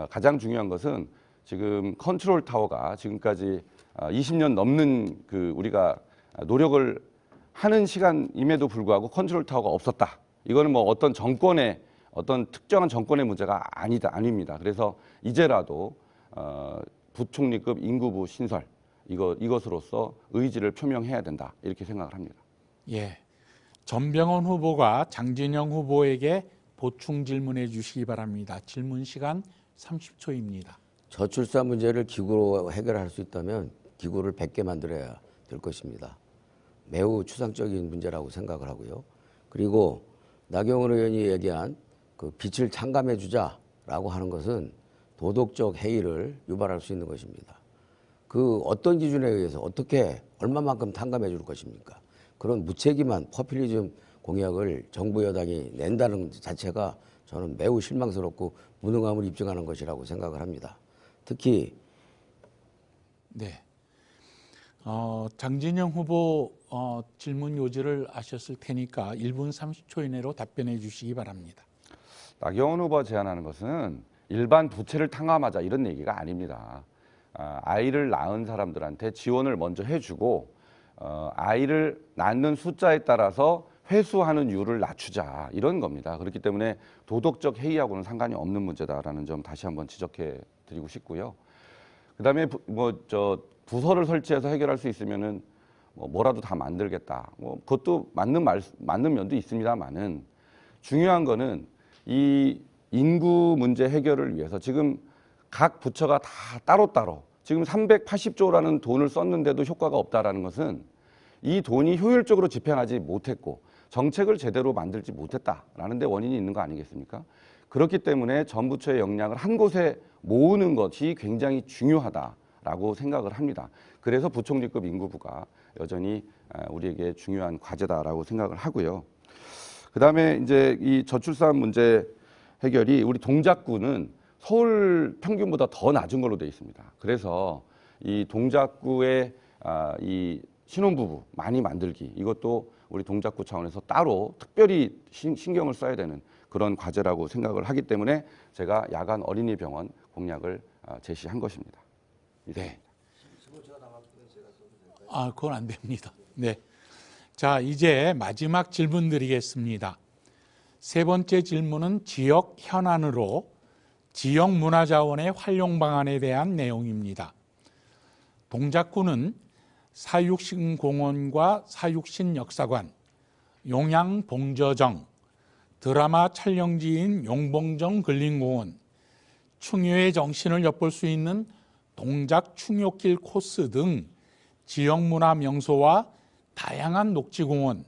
가장 중요한 것은 지금 컨트롤 타워가 지금까지 20년 넘는 그 우리가 노력을 하는 시간임에도 불구하고 컨트롤 타워가 없었다. 이거는 뭐 어떤 정권의 어떤 특정한 정권의 문제가 아닙니다. 그래서 이제라도 부총리급 인구부 신설 이것으로서 의지를 표명해야 된다 이렇게 생각을 합니다. 예, 전병헌 후보가 장진영 후보에게 보충 질문해 주시기 바랍니다. 질문 시간 30초입니다. 저출산 문제를 기구로 해결할 수 있다면 기구를 100개 만들어야 될 것입니다. 매우 추상적인 문제라고 생각을 하고요. 그리고 나경원 의원이 얘기한 그 빛을 탕감해 주자라고 하는 것은 도덕적 해이를 유발할 수 있는 것입니다. 그 어떤 기준에 의해서 어떻게 얼마만큼 탕감해 줄 것입니까? 그런 무책임한 포퓰리즘 공약을 정부 여당이 낸다는 자체가 저는 매우 실망스럽고 무능함을 입증하는 것이라고 생각을 합니다. 특히 네, 장진영 후보 질문 요지를 아셨을 테니까 1분 30초 이내로 답변해 주시기 바랍니다. 나경원 후보가 제안하는 것은 일반 부채를 탕감하자 이런 얘기가 아닙니다. 아이를 낳은 사람들한테 지원을 먼저 해주고 아이를 낳는 숫자에 따라서 회수하는 율을 낮추자 이런 겁니다. 그렇기 때문에 도덕적 해이하고는 상관이 없는 문제다라는 점 다시 한번 지적해 드리고 싶고요. 그다음에 부서를 설치해서 해결할 수 있으면은 뭐라도 다 만들겠다. 그것도 맞는 면도 있습니다만은 중요한 거는 이 인구 문제 해결을 위해서 지금 각 부처가 다 따로따로 지금 380조라는 돈을 썼는데도 효과가 없다라는 것은 이 돈이 효율적으로 집행하지 못했고 정책을 제대로 만들지 못했다라는 데 원인이 있는 거 아니겠습니까? 그렇기 때문에 전 부처의 역량을 한 곳에 모으는 것이 굉장히 중요하다라고 생각을 합니다. 그래서 부총리급 인구부가 여전히 우리에게 중요한 과제다라고 생각을 하고요. 그다음에 이제 이 저출산 문제 해결이 우리 동작구는 서울 평균보다 더 낮은 걸로 되어 있습니다. 그래서 이 동작구의 이 신혼부부 많이 만들기 이것도 우리 동작구 차원에서 따로 특별히 신경을 써야 되는 그런 과제라고 생각을 하기 때문에 제가 야간 어린이병원 공약을 제시한 것입니다. 네. 그건 안 됩니다. 네. 자, 이제 마지막 질문 드리겠습니다. 세 번째 질문은 지역 현안으로 지역 문화자원의 활용 방안에 대한 내용입니다. 동작구는 사육신공원과 사육신역사관, 용양봉저정, 드라마 촬영지인 용봉정 근린공원, 충효의 정신을 엿볼 수 있는 동작 충효길 코스 등 지역문화 명소와 다양한 녹지공원,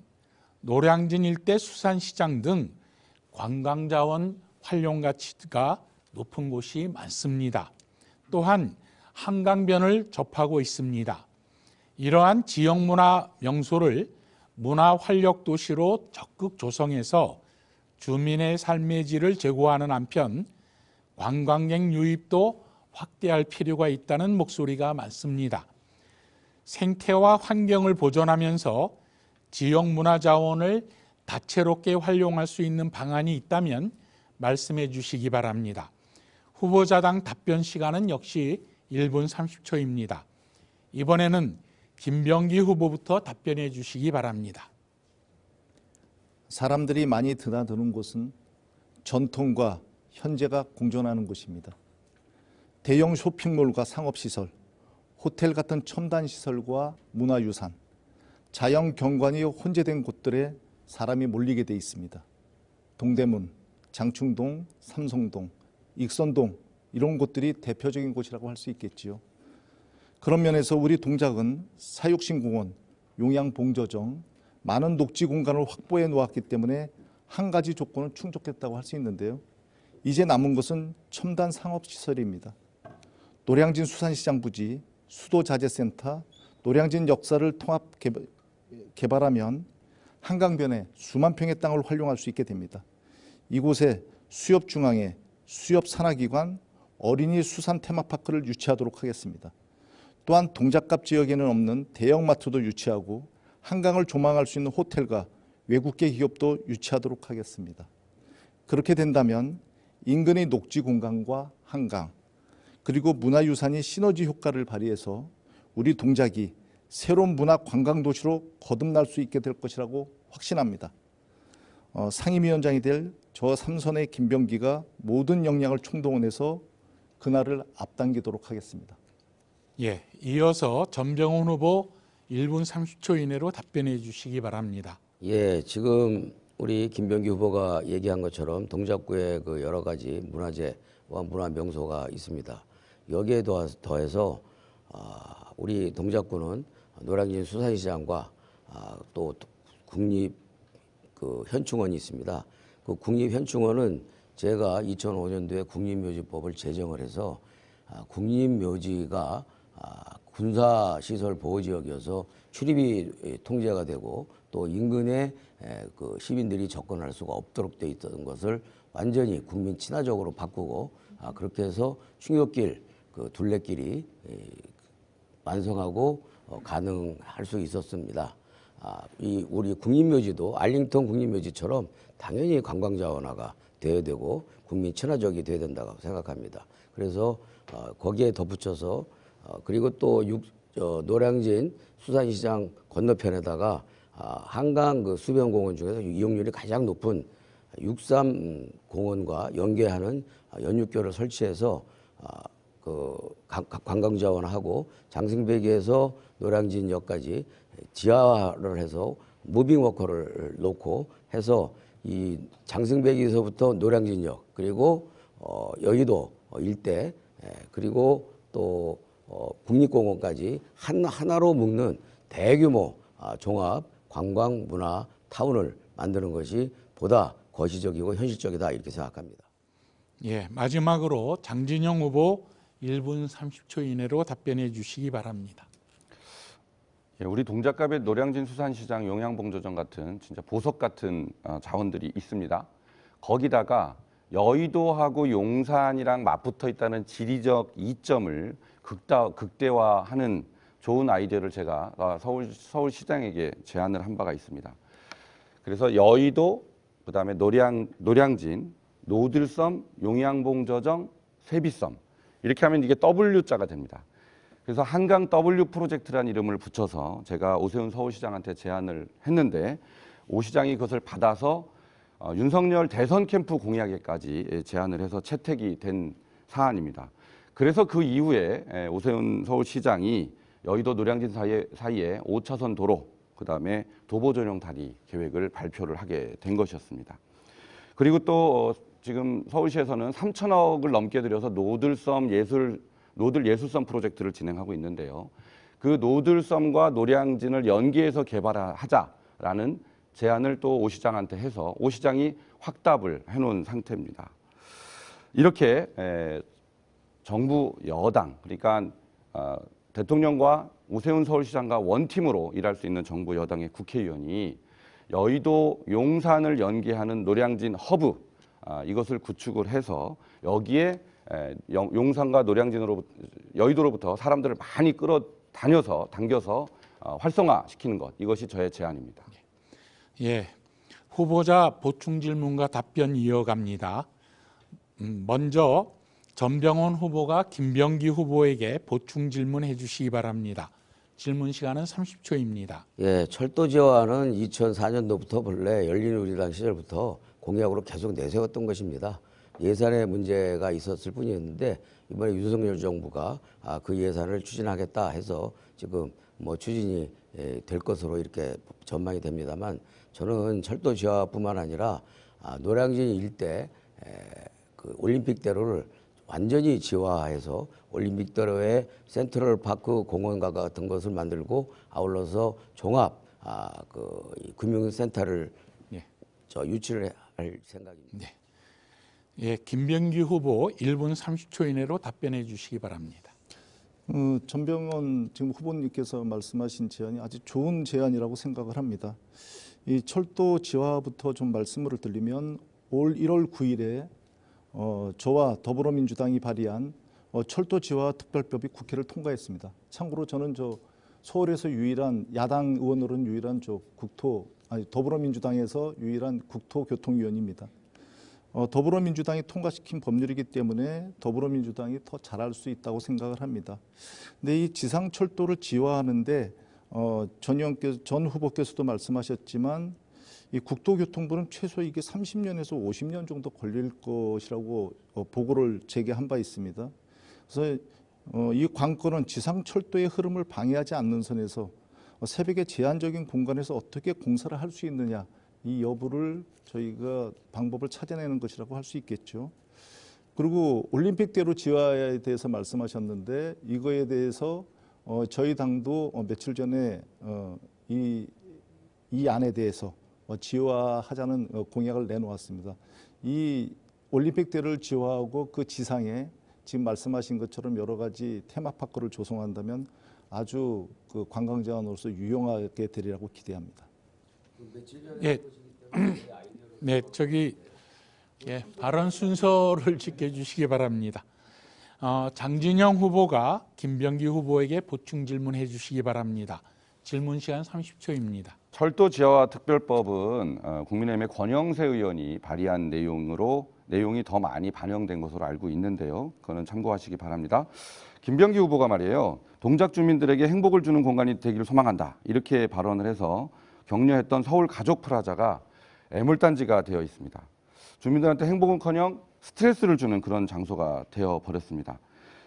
노량진 일대 수산시장 등 관광자원 활용 가치가 높은 곳이 많습니다. 또한 한강변을 접하고 있습니다. 이러한 지역문화 명소를 문화활력도시로 적극 조성해서 주민의 삶의 질을 제고하는 한편 관광객 유입도 확대할 필요가 있다는 목소리가 많습니다. 생태와 환경을 보존하면서 지역문화자원을 다채롭게 활용할 수 있는 방안이 있다면 말씀해 주시기 바랍니다. 후보자당 답변 시간은 역시 1분 30초입니다. 이번에는 김병기 후보부터 답변해 주시기 바랍니다. 사람들이 많이 드나드는 곳은 전통과 현재가 공존하는 곳입니다. 대형 쇼핑몰과 상업시설, 호텔 같은 첨단 시설과 문화유산, 자연 경관이 혼재된 곳들에 사람이 몰리게 돼 있습니다. 동대문, 장충동, 삼성동, 익선동 이런 곳들이 대표적인 곳이라고 할 수 있겠지요. 그런 면에서 우리 동작은 사육신공원, 용양봉저정, 많은 녹지 공간을 확보해 놓았기 때문에 한 가지 조건을 충족했다고 할 수 있는데요. 이제 남은 것은 첨단 상업시설입니다. 노량진 수산시장 부지, 수도자재센터, 노량진 역사를 통합 개발하면 한강변에 수만 평의 땅을 활용할 수 있게 됩니다. 이곳에 수협중앙회, 수협산하기관, 어린이 수산 테마파크를 유치하도록 하겠습니다. 또한 동작갑 지역에는 없는 대형마트도 유치하고 한강을 조망할 수 있는 호텔과 외국계 기업도 유치하도록 하겠습니다. 그렇게 된다면 인근의 녹지 공간과 한강 그리고 문화유산이 시너지 효과를 발휘해서 우리 동작이 새로운 문화 관광 도시로 거듭날 수 있게 될 것이라고 확신합니다. 상임위원장이 될 저 삼선의 김병기가 모든 역량을 총동원해서 그날을 앞당기도록 하겠습니다. 예, 이어서 전병훈 후보 1분 30초 이내로 답변해 주시기 바랍니다. 예, 지금 우리 김병기 후보가 얘기한 것처럼 동작구에 그 여러 가지 문화재와 문화명소가 있습니다. 여기에 더해서 우리 동작구는 노량진 수산시장과 또 국립 그 현충원이 있습니다. 그 국립현충원은 제가 2005년도에 국립묘지법을 제정을 해서 국립묘지가 군사시설 보호지역이어서 출입이 통제가 되고 또 인근에 그 시민들이 접근할 수가 없도록 돼 있던 것을 완전히 국민 친화적으로 바꾸고 그렇게 해서 충격길, 그 둘레길이 완성하고 가능할 수 있었습니다. 이 우리 국립묘지도 알링턴 국립묘지처럼 당연히 관광자원화가 되어야 되고 국민 친화적이 되어야 된다고 생각합니다. 그래서 거기에 덧붙여서 그리고 또 노량진 수산시장 건너편에다가 한강 그 수변공원 중에서 이용률이 가장 높은 63공원과 연계하는 연육교를 설치해서 그 관광자원하고 장승배기에서 노량진역까지 지하를 해서 무빙워커를 놓고 해서 이 장승배기에서부터 노량진역 그리고 여의도 일대 그리고 또 국립공원까지 하나로 묶는 대규모 종합 관광 문화 타운을 만드는 것이 보다 거시적이고 현실적이다 이렇게 생각합니다. 예, 마지막으로 장진영 후보 1분 30초 이내로 답변해 주시기 바랍니다. 예, 우리 동작갑의 노량진 수산시장 용양봉조정 같은 진짜 보석 같은 자원들이 있습니다. 거기다가 여의도하고 용산이랑 맞붙어 있다는 지리적 이점을 극대화하는 좋은 아이디어를 제가 서울시장에게 제안을 한 바가 있습니다. 그래서 여의도, 그다음에 노량진, 노들섬, 용양봉조정, 쇠비섬 이렇게 하면 이게 W자가 됩니다. 그래서 한강 W 프로젝트라는 이름을 붙여서 제가 오세훈 서울시장한테 제안을 했는데 오 시장이 그것을 받아서 윤석열 대선 캠프 공약에까지 제안을 해서 채택이 된 사안입니다. 그래서 그 이후에 오세훈 서울시장이 여의도 노량진 사이에 5차선 도로, 그다음에 도보 전용 다리 계획을 발표를 하게 된 것이었습니다. 그리고 또 지금 서울시에서는 3천억을 넘게 들여서 노들 예술섬 프로젝트를 진행하고 있는데요. 그 노들섬과 노량진을 연계해서 개발하자라는 제안을 또 오 시장한테 해서 오 시장이 확답을 해놓은 상태입니다. 이렇게 정부 여당, 그러니까 대통령과 오세훈 서울시장과 원팀으로 일할 수 있는 정부 여당의 국회의원이 여의도 용산을 연계하는 노량진 허브 이것을 구축을 해서 여기에 용산과 여의도로부터 사람들을 많이 당겨서 활성화시키는 것, 이것이 저의 제안입니다. 예, 후보자 보충 질문과 답변 이어갑니다. 먼저 전병훈 후보가 김병기 후보에게 보충 질문해 주시기 바랍니다. 질문 시간은 30초입니다. 예, 철도지화는 2004년도부터 본래 열린우리당 시절부터 공약으로 계속 내세웠던 것입니다. 예산에 문제가 있었을 뿐이었는데 이번에 윤석열 정부가 그 예산을 추진하겠다 해서 지금 뭐 추진이 될 것으로 이렇게 전망이 됩니다만 저는 철도지화뿐만 아니라 노량진 일대 그 올림픽대로를 완전히 지화해서 올림픽대로에 센트럴파크 공원과 같은 것을 만들고 아울러서 종합 그 금융센터를 유치를 할 생각입니다. 네. 예, 김병기 후보 1분 30초 이내로 답변해 주시기 바랍니다. 전병헌 지금 후보님께서 말씀하신 제안이 아주 좋은 제안이라고 생각을 합니다. 이 철도 지화부터 좀 말씀을 드리면 올 1월 9일에 저와 더불어민주당이 발의한 철도지화 특별법이 국회를 통과했습니다. 참고로 저는 서울에서 유일한 야당 의원으로는 유일한 더불어민주당에서 유일한 국토교통위원입니다. 더불어민주당이 통과시킨 법률이기 때문에 더불어민주당이 더 잘할 수 있다고 생각을 합니다. 근데 이 지상철도를 지화하는데 전 후보께서도 말씀하셨지만 이 국토교통부는 최소 이게 30년에서 50년 정도 걸릴 것이라고 보고를 제기한 바 있습니다. 그래서 이 관건은 지상철도의 흐름을 방해하지 않는 선에서 새벽에 제한적인 공간에서 어떻게 공사를 할 수 있느냐, 이 여부를 저희가 방법을 찾아내는 것이라고 할 수 있겠죠. 그리고 올림픽대로 지화에 대해서 말씀하셨는데 이거에 대해서 저희 당도 며칠 전에 이 안에 대해서 지화하자는 공약을 내놓았습니다. 이 올림픽대로를 지화하고 그 지상에 지금 말씀하신 것처럼 여러 가지 테마파크를 조성한다면 아주 그 관광자원으로서 유용하게 되리라고 기대합니다. 예, 네, 발언 순서를 지켜주시기 바랍니다. 장진영 후보가 김병기 후보에게 보충 질문해 주시기 바랍니다. 질문 시간 30초입니다. 철도 지하화 특별법은 국민의힘의 권영세 의원이 발의한 내용이 더 많이 반영된 것으로 알고 있는데요. 그거는 참고하시기 바랍니다. 김병기 후보가 말이에요. 동작 주민들에게 행복을 주는 공간이 되기를 소망한다. 이렇게 발언을 해서 격려했던 서울 가족 프라자가 애물단지가 되어 있습니다. 주민들한테 행복은커녕 스트레스를 주는 그런 장소가 되어 버렸습니다.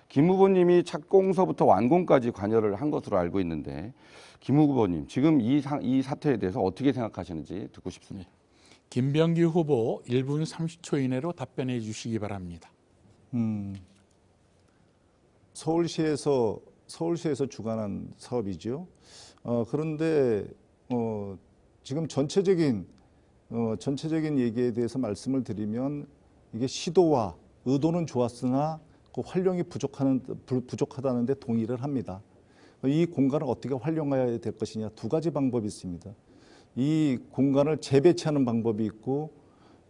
김 후보님이 착공서부터 완공까지 관여를 한 것으로 알고 있는데 김 후보님 지금 이 사태에 대해서 어떻게 생각하시는지 듣고 싶습니다. 김병기 후보 1분 30초 이내로 답변해 주시기 바랍니다. 서울시에서 주관한 사업이죠. 그런데 지금 전체적인 얘기에 대해서 말씀을 드리면 이게 시도와 의도는 좋았으나 그 활용이 부족하다는 데 동의를 합니다. 이 공간을 어떻게 활용해야 될 것이냐, 두 가지 방법이 있습니다. 이 공간을 재배치하는 방법이 있고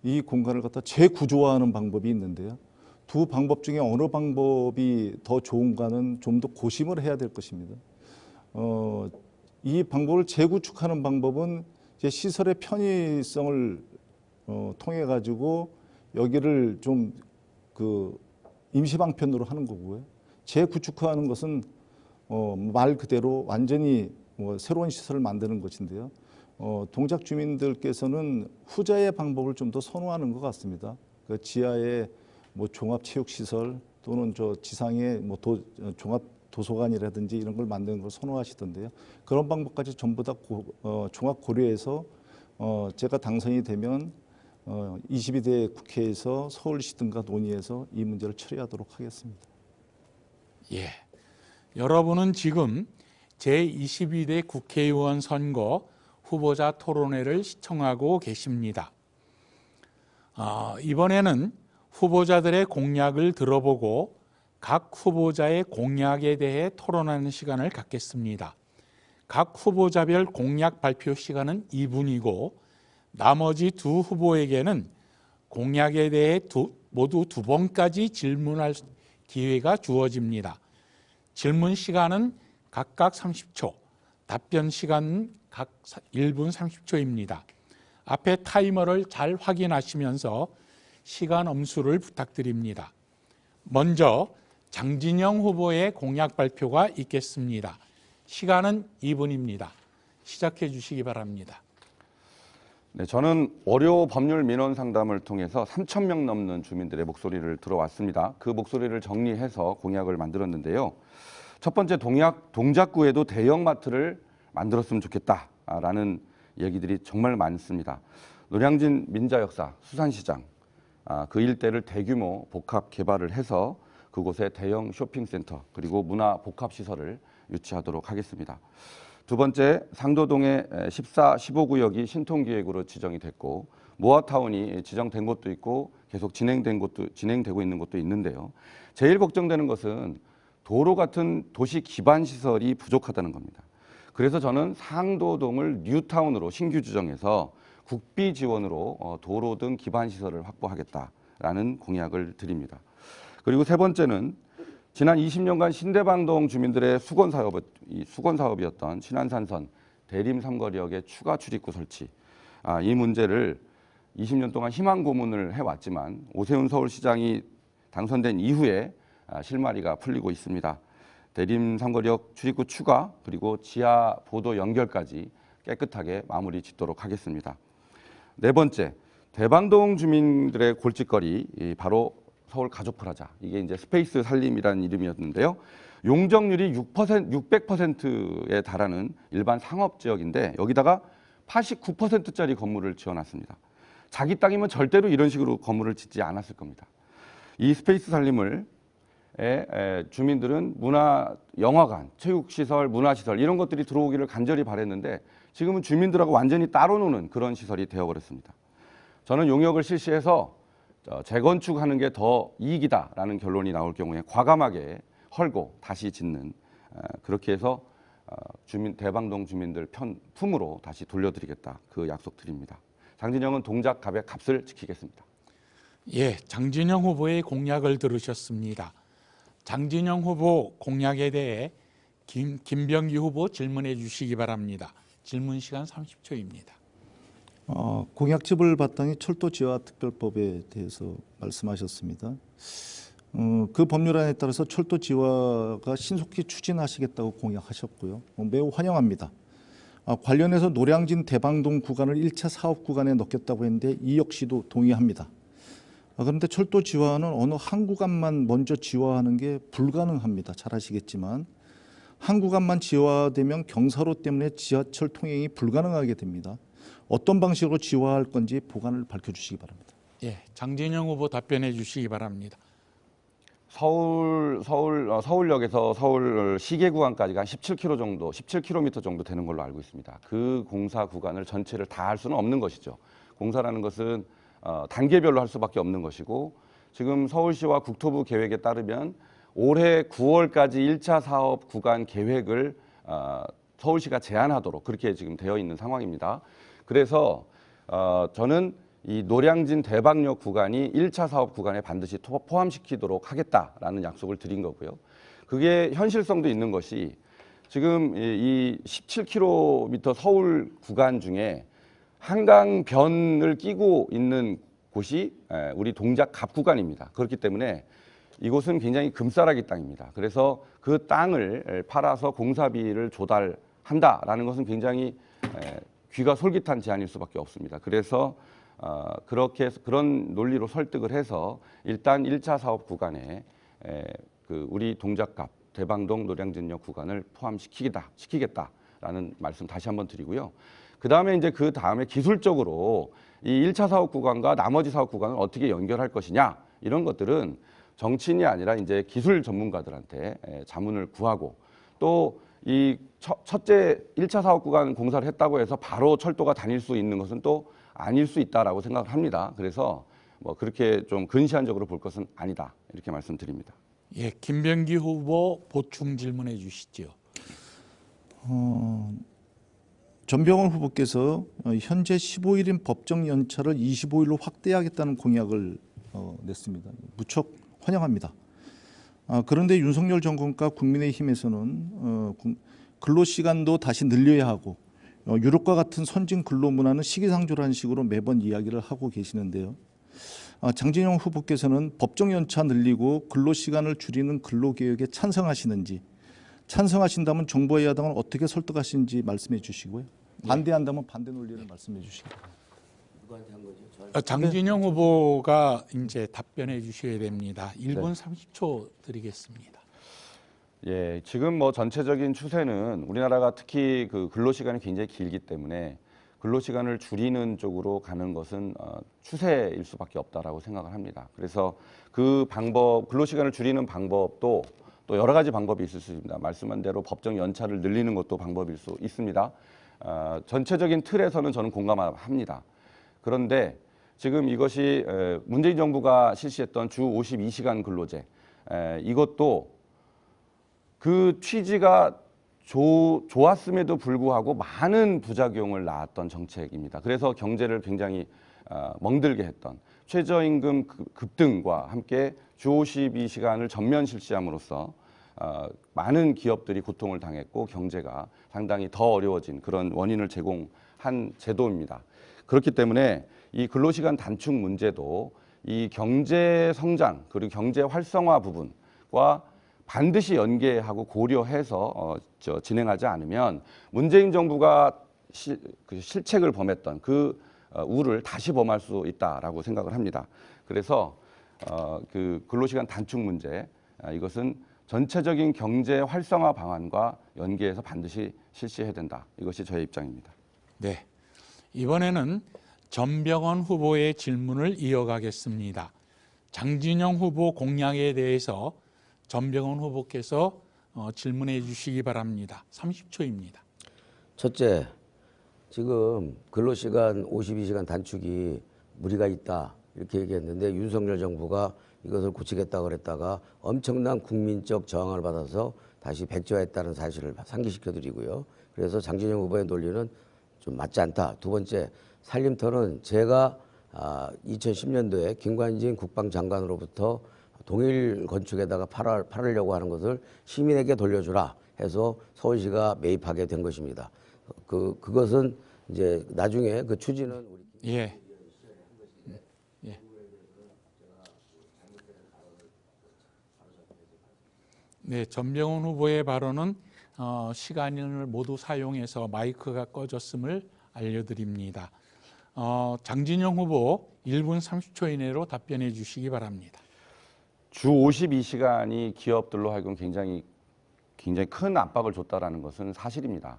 이 공간을 갖다 재구조화하는 방법이 있는데요. 두 방법 중에 어느 방법이 더 좋은가는 좀 더 고심을 해야 될 것입니다. 이 방법을 재구축하는 방법은 이제 시설의 편의성을 통해 가지고 여기를 좀 임시 방편으로 하는 거고요. 재구축화하는 것은 말 그대로 완전히 새로운 시설을 만드는 것인데요. 동작 주민들께서는 후자의 방법을 좀 더 선호하는 것 같습니다. 그 지하에 종합체육시설 또는 지상에 종합 도서관이라든지 이런 걸 만드는 걸 선호하시던데요. 그런 방법까지 전부 다 종합 고려해서 제가 당선이 되면 22대 국회에서 서울시 등과 논의해서 이 문제를 처리하도록 하겠습니다. 예, 여러분은 지금 제22대 국회의원 선거 후보자 토론회를 시청하고 계십니다. 이번에는 후보자들의 공약을 들어보고 각 후보자의 공약에 대해 토론하는 시간을 갖겠습니다. 각 후보자별 공약 발표 시간은 2분이고 나머지 두 후보에게는 공약에 대해 모두 2번까지 질문할 기회가 주어집니다. 질문 시간은 각각 30초, 답변 시간은 각 1분 30초입니다. 앞에 타이머를 잘 확인하시면서 시간 엄수를 부탁드립니다. 먼저 장진영 후보의 공약 발표가 있겠습니다. 시간은 2분입니다. 시작해 주시기 바랍니다. 네, 저는 월요 법률 민원 상담을 통해서 3,000명 넘는 주민들의 목소리를 들어왔습니다. 그 목소리를 정리해서 공약을 만들었는데요. 첫 번째 동작구에도 대형마트를 만들었으면 좋겠다라는 얘기들이 정말 많습니다. 노량진 민자역사 수산시장 그 일대를 대규모 복합 개발을 해서 그곳에 대형 쇼핑센터 그리고 문화 복합시설을 유치하도록 하겠습니다. 두 번째, 상도동의 14, 15구역이 신통기획으로 지정이 됐고 모아타운이 지정된 곳도 있고 계속 진행되고 있는 곳도 있는데요. 제일 걱정되는 것은 도로 같은 도시 기반 시설이 부족하다는 겁니다. 그래서 저는 상도동을 뉴타운으로 신규 지정해서 국비 지원으로 도로 등 기반 시설을 확보하겠다. 라는 공약을 드립니다. 그리고 세 번째는 지난 20년간 신대방동 주민들의 수건 사업이었던 신안산선 대림 삼거리역의 추가 출입구 설치. 이 문제를 20년 동안 희망 고문을 해왔지만 오세훈 서울시장이 당선된 이후에 실마리가 풀리고 있습니다. 대림 삼거리역 출입구 추가 그리고 지하 보도 연결까지 깨끗하게 마무리 짓도록 하겠습니다. 네 번째, 대방동 주민들의 골칫거리 바로 서울 가족프라자. 이게 이제 스페이스 살림이라는 이름이었는데요. 용적률이 600%에 달하는 일반 상업 지역인데 여기다가 89%짜리 건물을 지어놨습니다. 자기 땅이면 절대로 이런 식으로 건물을 짓지 않았을 겁니다. 이 스페이스 살림을 주민들은 영화관, 체육시설, 문화시설 이런 것들이 들어오기를 간절히 바랬는데 지금은 주민들하고 완전히 따로 노는 그런 시설이 되어버렸습니다. 저는 용역을 실시해서 재건축하는 게 더 이익이다라는 결론이 나올 경우에 과감하게 헐고 다시 짓는 그렇게 해서 대방동 주민들 품으로 다시 돌려드리겠다 그 약속 드립니다. 장진영은 동작갑의 값을 지키겠습니다. 예, 장진영 후보의 공약을 들으셨습니다. 장진영 후보 공약에 대해 김병기 후보 질문해 주시기 바랍니다. 질문 시간 30초입니다. 공약집을 바탕에 철도지화특별법에 대해서 말씀하셨습니다. 그 법률안에 따라서 철도지화가 신속히 추진하시겠다고 공약하셨고요. 매우 환영합니다. 관련해서 노량진 대방동 구간을 1차 사업 구간에 넣겠다고 했는데 이 역시도 동의합니다. 그런데 철도지화는 어느 한 구간만 먼저 지화하는 게 불가능합니다. 잘 아시겠지만 한 구간만 지화되면 경사로 때문에 지하철 통행이 불가능하게 됩니다. 어떤 방식으로 지화할 건지 보관을 밝혀주시기 바랍니다. 예, 장진영 후보 답변해 주시기 바랍니다. 서울역에서 서울 시계 구간까지가 한 17km 정도, 17km 정도 되는 걸로 알고 있습니다. 그 공사 구간을 전체를 다 할 수는 없는 것이죠. 공사라는 것은 단계별로 할 수밖에 없는 것이고 지금 서울시와 국토부 계획에 따르면 올해 9월까지 1차 사업 구간 계획을 서울시가 제안하도록 그렇게 지금 되어 있는 상황입니다. 그래서 저는 이 노량진 대방역 구간이 1차 사업 구간에 반드시 포함시키도록 하겠다라는 약속을 드린 거고요. 그게 현실성도 있는 것이 지금 이 17km 서울 구간 중에 한강변을 끼고 있는 곳이 우리 동작갑 구간입니다. 그렇기 때문에 이곳은 굉장히 금싸라기 땅입니다. 그래서 그 땅을 팔아서 공사비를 조달한다라는 것은 굉장히 귀가 솔깃한 제안일 수밖에 없습니다. 그래서 그런 논리로 설득을 해서 일단 1차 사업 구간에 그 우리 동작갑 대방동 노량진역 구간을 포함시키겠다라는 말씀 다시 한번 드리고요. 그 다음에 기술적으로 이 1차 사업 구간과 나머지 사업 구간을 어떻게 연결할 것이냐 이런 것들은 정치인이 아니라 이제 기술 전문가들한테 자문을 구하고 또 이 첫째 1차 사업 구간 공사를 했다고 해서 바로 철도가 다닐 수 있는 것은 또 아닐 수 있다라고 생각을 합니다. 그래서 뭐 그렇게 좀 근시안적으로 볼 것은 아니다 이렇게 말씀드립니다. 예, 김병기 후보 보충 질문해 주시죠. 전병헌 후보께서 현재 15일인 법정 연차를 25일로 확대하겠다는 공약을 냈습니다. 무척 환영합니다. 그런데 윤석열 정권과 국민의힘에서는 근로시간도 다시 늘려야 하고 유럽과 같은 선진 근로 문화는 시기상조라는 식으로 매번 이야기를 하고 계시는데요. 장진영 후보께서는 법정 연차 늘리고 근로시간을 줄이는 근로개혁에 찬성하시는지 찬성하신다면 정부와 야당을 어떻게 설득하시는지 말씀해 주시고요. 반대한다면 반대 논리를 말씀해 주시기 바랍니다. 누구한테 한 거죠? 장진영 후보가 이제 답변해 주셔야 됩니다. 1분 30초 드리겠습니다. 예, 지금 뭐 전체적인 추세는 우리나라가 특히 그 근로시간이 굉장히 길기 때문에 근로시간을 줄이는 쪽으로 가는 것은 추세일 수밖에 없다라고 생각을 합니다. 그래서 그 방법, 근로시간을 줄이는 방법도 또 여러 가지 방법이 있을 수 있습니다. 말씀한 대로 법정 연차를 늘리는 것도 방법일 수 있습니다. 전체적인 틀에서는 저는 공감합니다. 그런데 지금 이것이 문재인 정부가 실시했던 주 52시간 근로제 이것도 그 취지가 좋았음에도 불구하고 많은 부작용을 낳았던 정책입니다. 그래서 경제를 굉장히 멍들게 했던 최저임금 급등과 함께 주 52시간을 전면 실시함으로써 많은 기업들이 고통을 당했고 경제가 상당히 더 어려워진 그런 원인을 제공한 제도입니다. 그렇기 때문에 이 근로시간 단축 문제도 이 경제 성장 그리고 경제 활성화 부분과 반드시 연계하고 고려해서 진행하지 않으면 문재인 정부가 실책을 범했던 그 우를 다시 범할 수 있다라고 생각을 합니다. 그래서 그 근로시간 단축 문제 이것은 전체적인 경제 활성화 방안과 연계해서 반드시 실시해야 된다. 이것이 저의 입장입니다. 네, 이번에는 전병헌 후보의 질문을 이어가겠습니다. 장진영 후보 공약에 대해서 전병헌 후보께서 질문해 주시기 바랍니다. 30초입니다. 첫째, 지금 근로시간 52시간 단축이 무리가 있다 이렇게 얘기했는데 윤석열 정부가 이것을 고치겠다고 그랬다가 엄청난 국민적 저항을 받아서 다시 백지화했다는 사실을 상기시켜 드리고요. 그래서 장진영 후보의 논리는 좀 맞지 않다. 두 번째, 살림터는 제가 2010년도에 김관진 국방장관으로부터 동일 건축에다가 팔으려고 하는 것을 시민에게 돌려주라 해서 서울시가 매입하게 된 것입니다. 그것은 이제 나중에 그 추진은 우리 예. 네, 전병헌 후보의 발언은 시간을 모두 사용해서 마이크가 꺼졌음을 알려드립니다. 장진영 후보 1분 30초 이내로 답변해 주시기 바랍니다. 주 52시간이 기업들로 하여금 굉장히 큰 압박을 줬다라는 것은 사실입니다.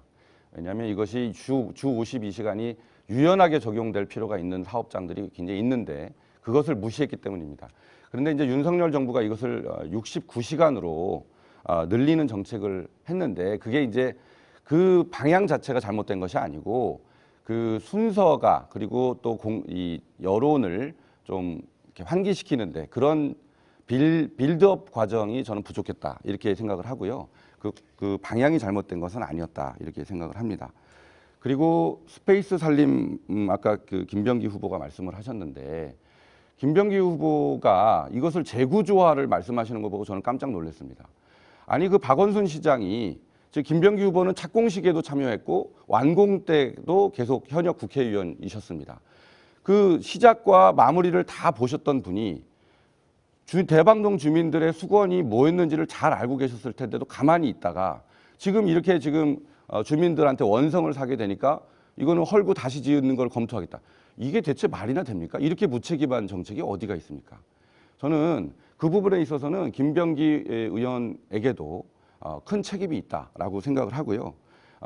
왜냐하면 이것이 주 52시간이 유연하게 적용될 필요가 있는 사업장들이 굉장히 있는데 그것을 무시했기 때문입니다. 그런데 이제 윤석열 정부가 이것을 69시간으로 늘리는 정책을 했는데 그게 이제 그 방향 자체가 잘못된 것이 아니고 그 순서가 그리고 또 이 여론을 좀 이렇게 환기시키는데 그런 빌드업 과정이 저는 부족했다 이렇게 생각을 하고요. 그 방향이 잘못된 것은 아니었다 이렇게 생각을 합니다. 그리고 스페이스 살림 아까 그 김병기 후보가 말씀을 하셨는데 김병기 후보가 이것을 재구조화를 말씀하시는 거 보고 저는 깜짝 놀랐습니다. 아니 그 박원순 시장이 즉 김병기 후보는 착공식에도 참여했고 완공 때도 계속 현역 국회의원이셨습니다. 그 시작과 마무리를 다 보셨던 분이 대방동 주민들의 수건이 뭐였는지를 잘 알고 계셨을 텐데도 가만히 있다가 지금 이렇게 주민들한테 원성을 사게 되니까 이거는 헐고 다시 지으는 걸 검토하겠다. 이게 대체 말이나 됩니까? 이렇게 무책임한 정책이 어디가 있습니까? 저는 그 부분에 있어서는 김병기 의원에게도 큰 책임이 있다라고 생각을 하고요.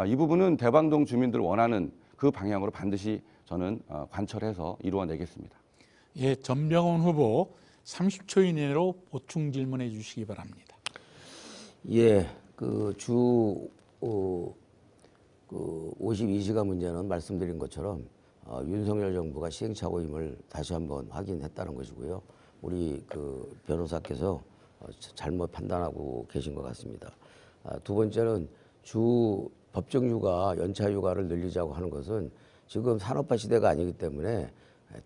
이 부분은 대방동 주민들 원하는 그 방향으로 반드시 저는 관철해서 이루어내겠습니다. 예, 전병헌 후보 30초 이내로 보충 질문해 주시기 바랍니다. 예, 주 52시간 문제는 말씀드린 것처럼 윤석열 정부가 시행착오임을 다시 한번 확인했다는 것이고요. 우리 변호사께서 잘못 판단하고 계신 것 같습니다. 두 번째는 법정휴가, 연차휴가를 늘리자고 하는 것은 지금 산업화 시대가 아니기 때문에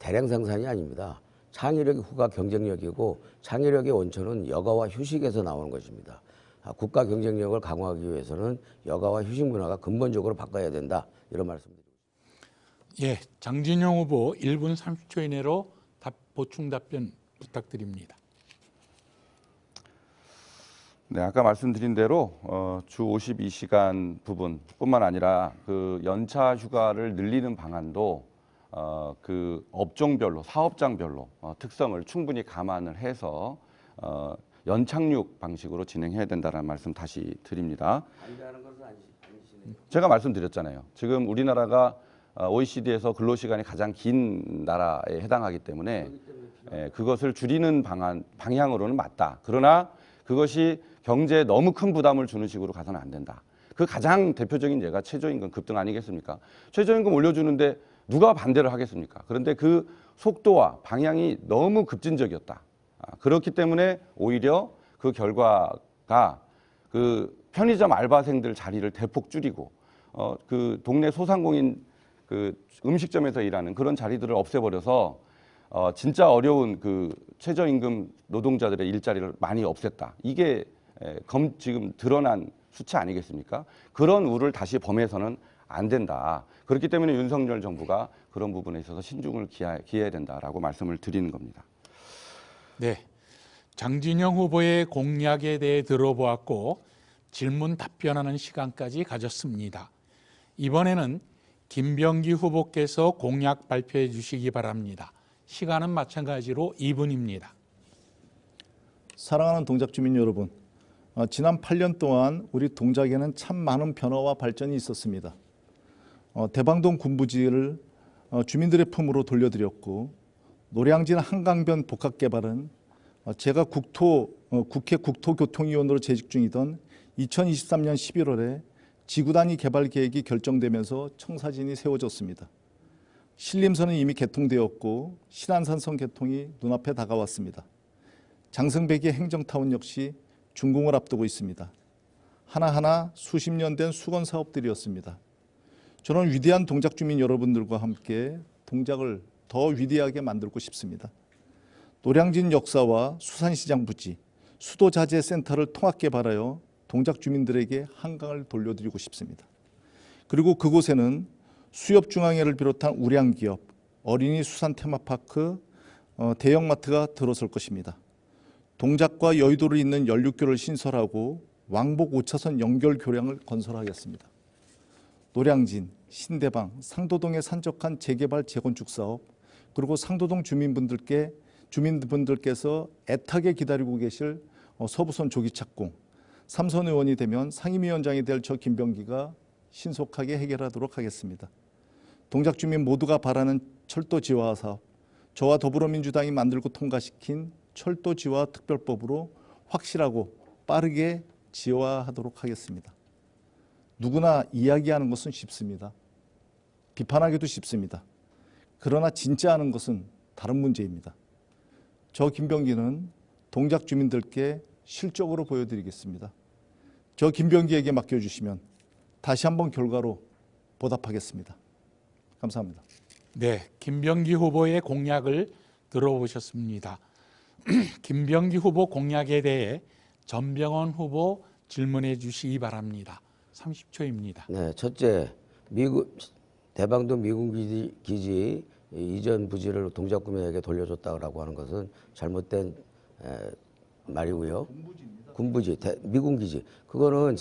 대량 생산이 아닙니다. 창의력이 후가 경쟁력이고 창의력의 원천은 여가와 휴식에서 나오는 것입니다. 국가 경쟁력을 강화하기 위해서는 여가와 휴식 문화가 근본적으로 바꿔야 된다. 이런 말씀드립니다. 예, 장진영 후보 1분 30초 이내로 보충 답변 부탁드립니다. 네, 아까 말씀드린 대로 주 52시간 부분뿐만 아니라 그 연차 휴가를 늘리는 방안도 그 업종별로 사업장별로 특성을 충분히 감안을 해서 연착륙 방식으로 진행해야 된다는 말씀 다시 드립니다. 반대하는 것은 아니시네요. 제가 말씀드렸잖아요. 지금 우리나라가 OECD에서 근로시간이 가장 긴 나라에 해당하기 때문에 그것을 줄이는 방향으로는 맞다. 그러나 그것이 경제에 너무 큰 부담을 주는 식으로 가서는 안 된다. 그 가장 대표적인 예가 최저임금 급등 아니겠습니까? 최저임금 올려주는데 누가 반대를 하겠습니까? 그런데 그 속도와 방향이 너무 급진적이었다. 그렇기 때문에 오히려 그 결과가 그 편의점 알바생들 자리를 대폭 줄이고 그 동네 소상공인 그 음식점에서 일하는 그런 자리들을 없애버려서 진짜 어려운 그 최저임금 노동자들의 일자리를 많이 없앴다. 이게 지금 드러난 수치 아니겠습니까? 그런 우를 다시 범해서는 안 된다. 그렇기 때문에 윤석열 정부가 그런 부분에 있어서 신중을 기해야 된다라고 말씀을 드리는 겁니다. 네, 장진영 후보의 공약에 대해 들어보았고 질문 답변하는 시간까지 가졌습니다. 이번에는 김병기 후보께서 공약 발표해 주시기 바랍니다. 시간은 마찬가지로 2분입니다. 사랑하는 동작주민 여러분, 지난 8년 동안 우리 동작에는 참 많은 변화와 발전이 있었습니다. 대방동 군부지를 주민들의 품으로 돌려드렸고, 노량진 한강변 복합개발은 제가 국회 국토교통위원으로 재직 중이던 2023년 11월에 지구 단위 개발 계획이 결정되면서 청사진이 세워졌습니다. 신림선은 이미 개통되었고 신안산선 개통이 눈앞에 다가왔습니다. 장승배기 행정타운 역시 준공을 앞두고 있습니다. 하나하나 수십 년 된 수건 사업들이었습니다. 저는 위대한 동작주민 여러분들과 함께 동작을 더 위대하게 만들고 싶습니다. 노량진 역사와 수산시장 부지, 수도자재센터를 통합 개발하여 동작주민들에게 한강을 돌려드리고 싶습니다. 그리고 그곳에는 수협중앙회를 비롯한 우량기업, 어린이 수산 테마파크, 대형마트가 들어설 것입니다. 동작과 여의도를 잇는 연륙교를 신설하고 왕복 5차선 연결 교량을 건설하겠습니다. 노량진, 신대방, 상도동에 산적한 재개발 재건축 사업, 그리고 상도동 주민분들께서 애타게 기다리고 계실 서부선 조기 착공, 삼선 의원이 되면 상임위원장이 될 저 김병기가 신속하게 해결하도록 하겠습니다. 동작주민 모두가 바라는 철도지화 사업, 저와 더불어민주당이 만들고 통과시킨 철도지화 특별법으로 확실하고 빠르게 지화하도록 하겠습니다. 누구나 이야기하는 것은 쉽습니다. 비판하기도 쉽습니다. 그러나 진짜 하는 것은 다른 문제입니다. 저 김병기는 동작 주민들께 실적으로 보여드리겠습니다. 저 김병기에게 맡겨주시면 다시 한번 결과로 보답하겠습니다. 감사합니다. 네, 김병기 후보의 공약을 들어보셨습니다. 김병기 후보 공약에 대해 전병헌 후보 질문해 주시기 바랍니다. 30초입니다. 네, 첫째, 대방동 미군 기지 이전 부지를 동작구민에게 돌려줬다고 하는 것은 잘못된 말이고요. 군부지, 미군 기지. 그거는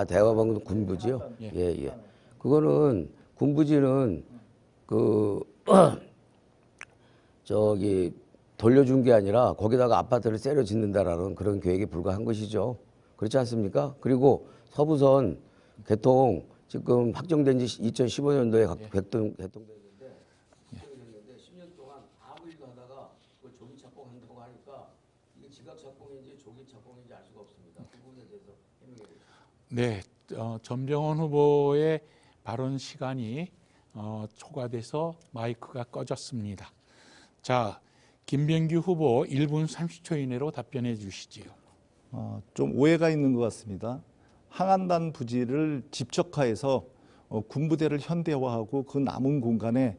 대방동 군부지요? 예. 그거는 군부지는 돌려준 게 아니라 거기다가 아파트를 때려 짓는다라는 그런 계획에 불과한 것이죠. 그렇지 않습니까? 그리고 서부선 개통 지금 확정된 지 2015년도에 개통됐는데 10년 동안 아무 일도 하다가 그 조기 착공한다고 하니까 이게 지각 착공인지 조기 착공인지 알 수가 없습니다. 그 부분에 대해서 해명해 주십시오. 네, 전병헌 후보의 발언 시간이 초과돼서 마이크가 꺼졌습니다. 자, 김병기 후보 1분 30초 이내로 답변해 주시지요. 좀 오해가 있는 것 같습니다. 항안단 부지를 집적화해서 군부대를 현대화하고 그 남은 공간에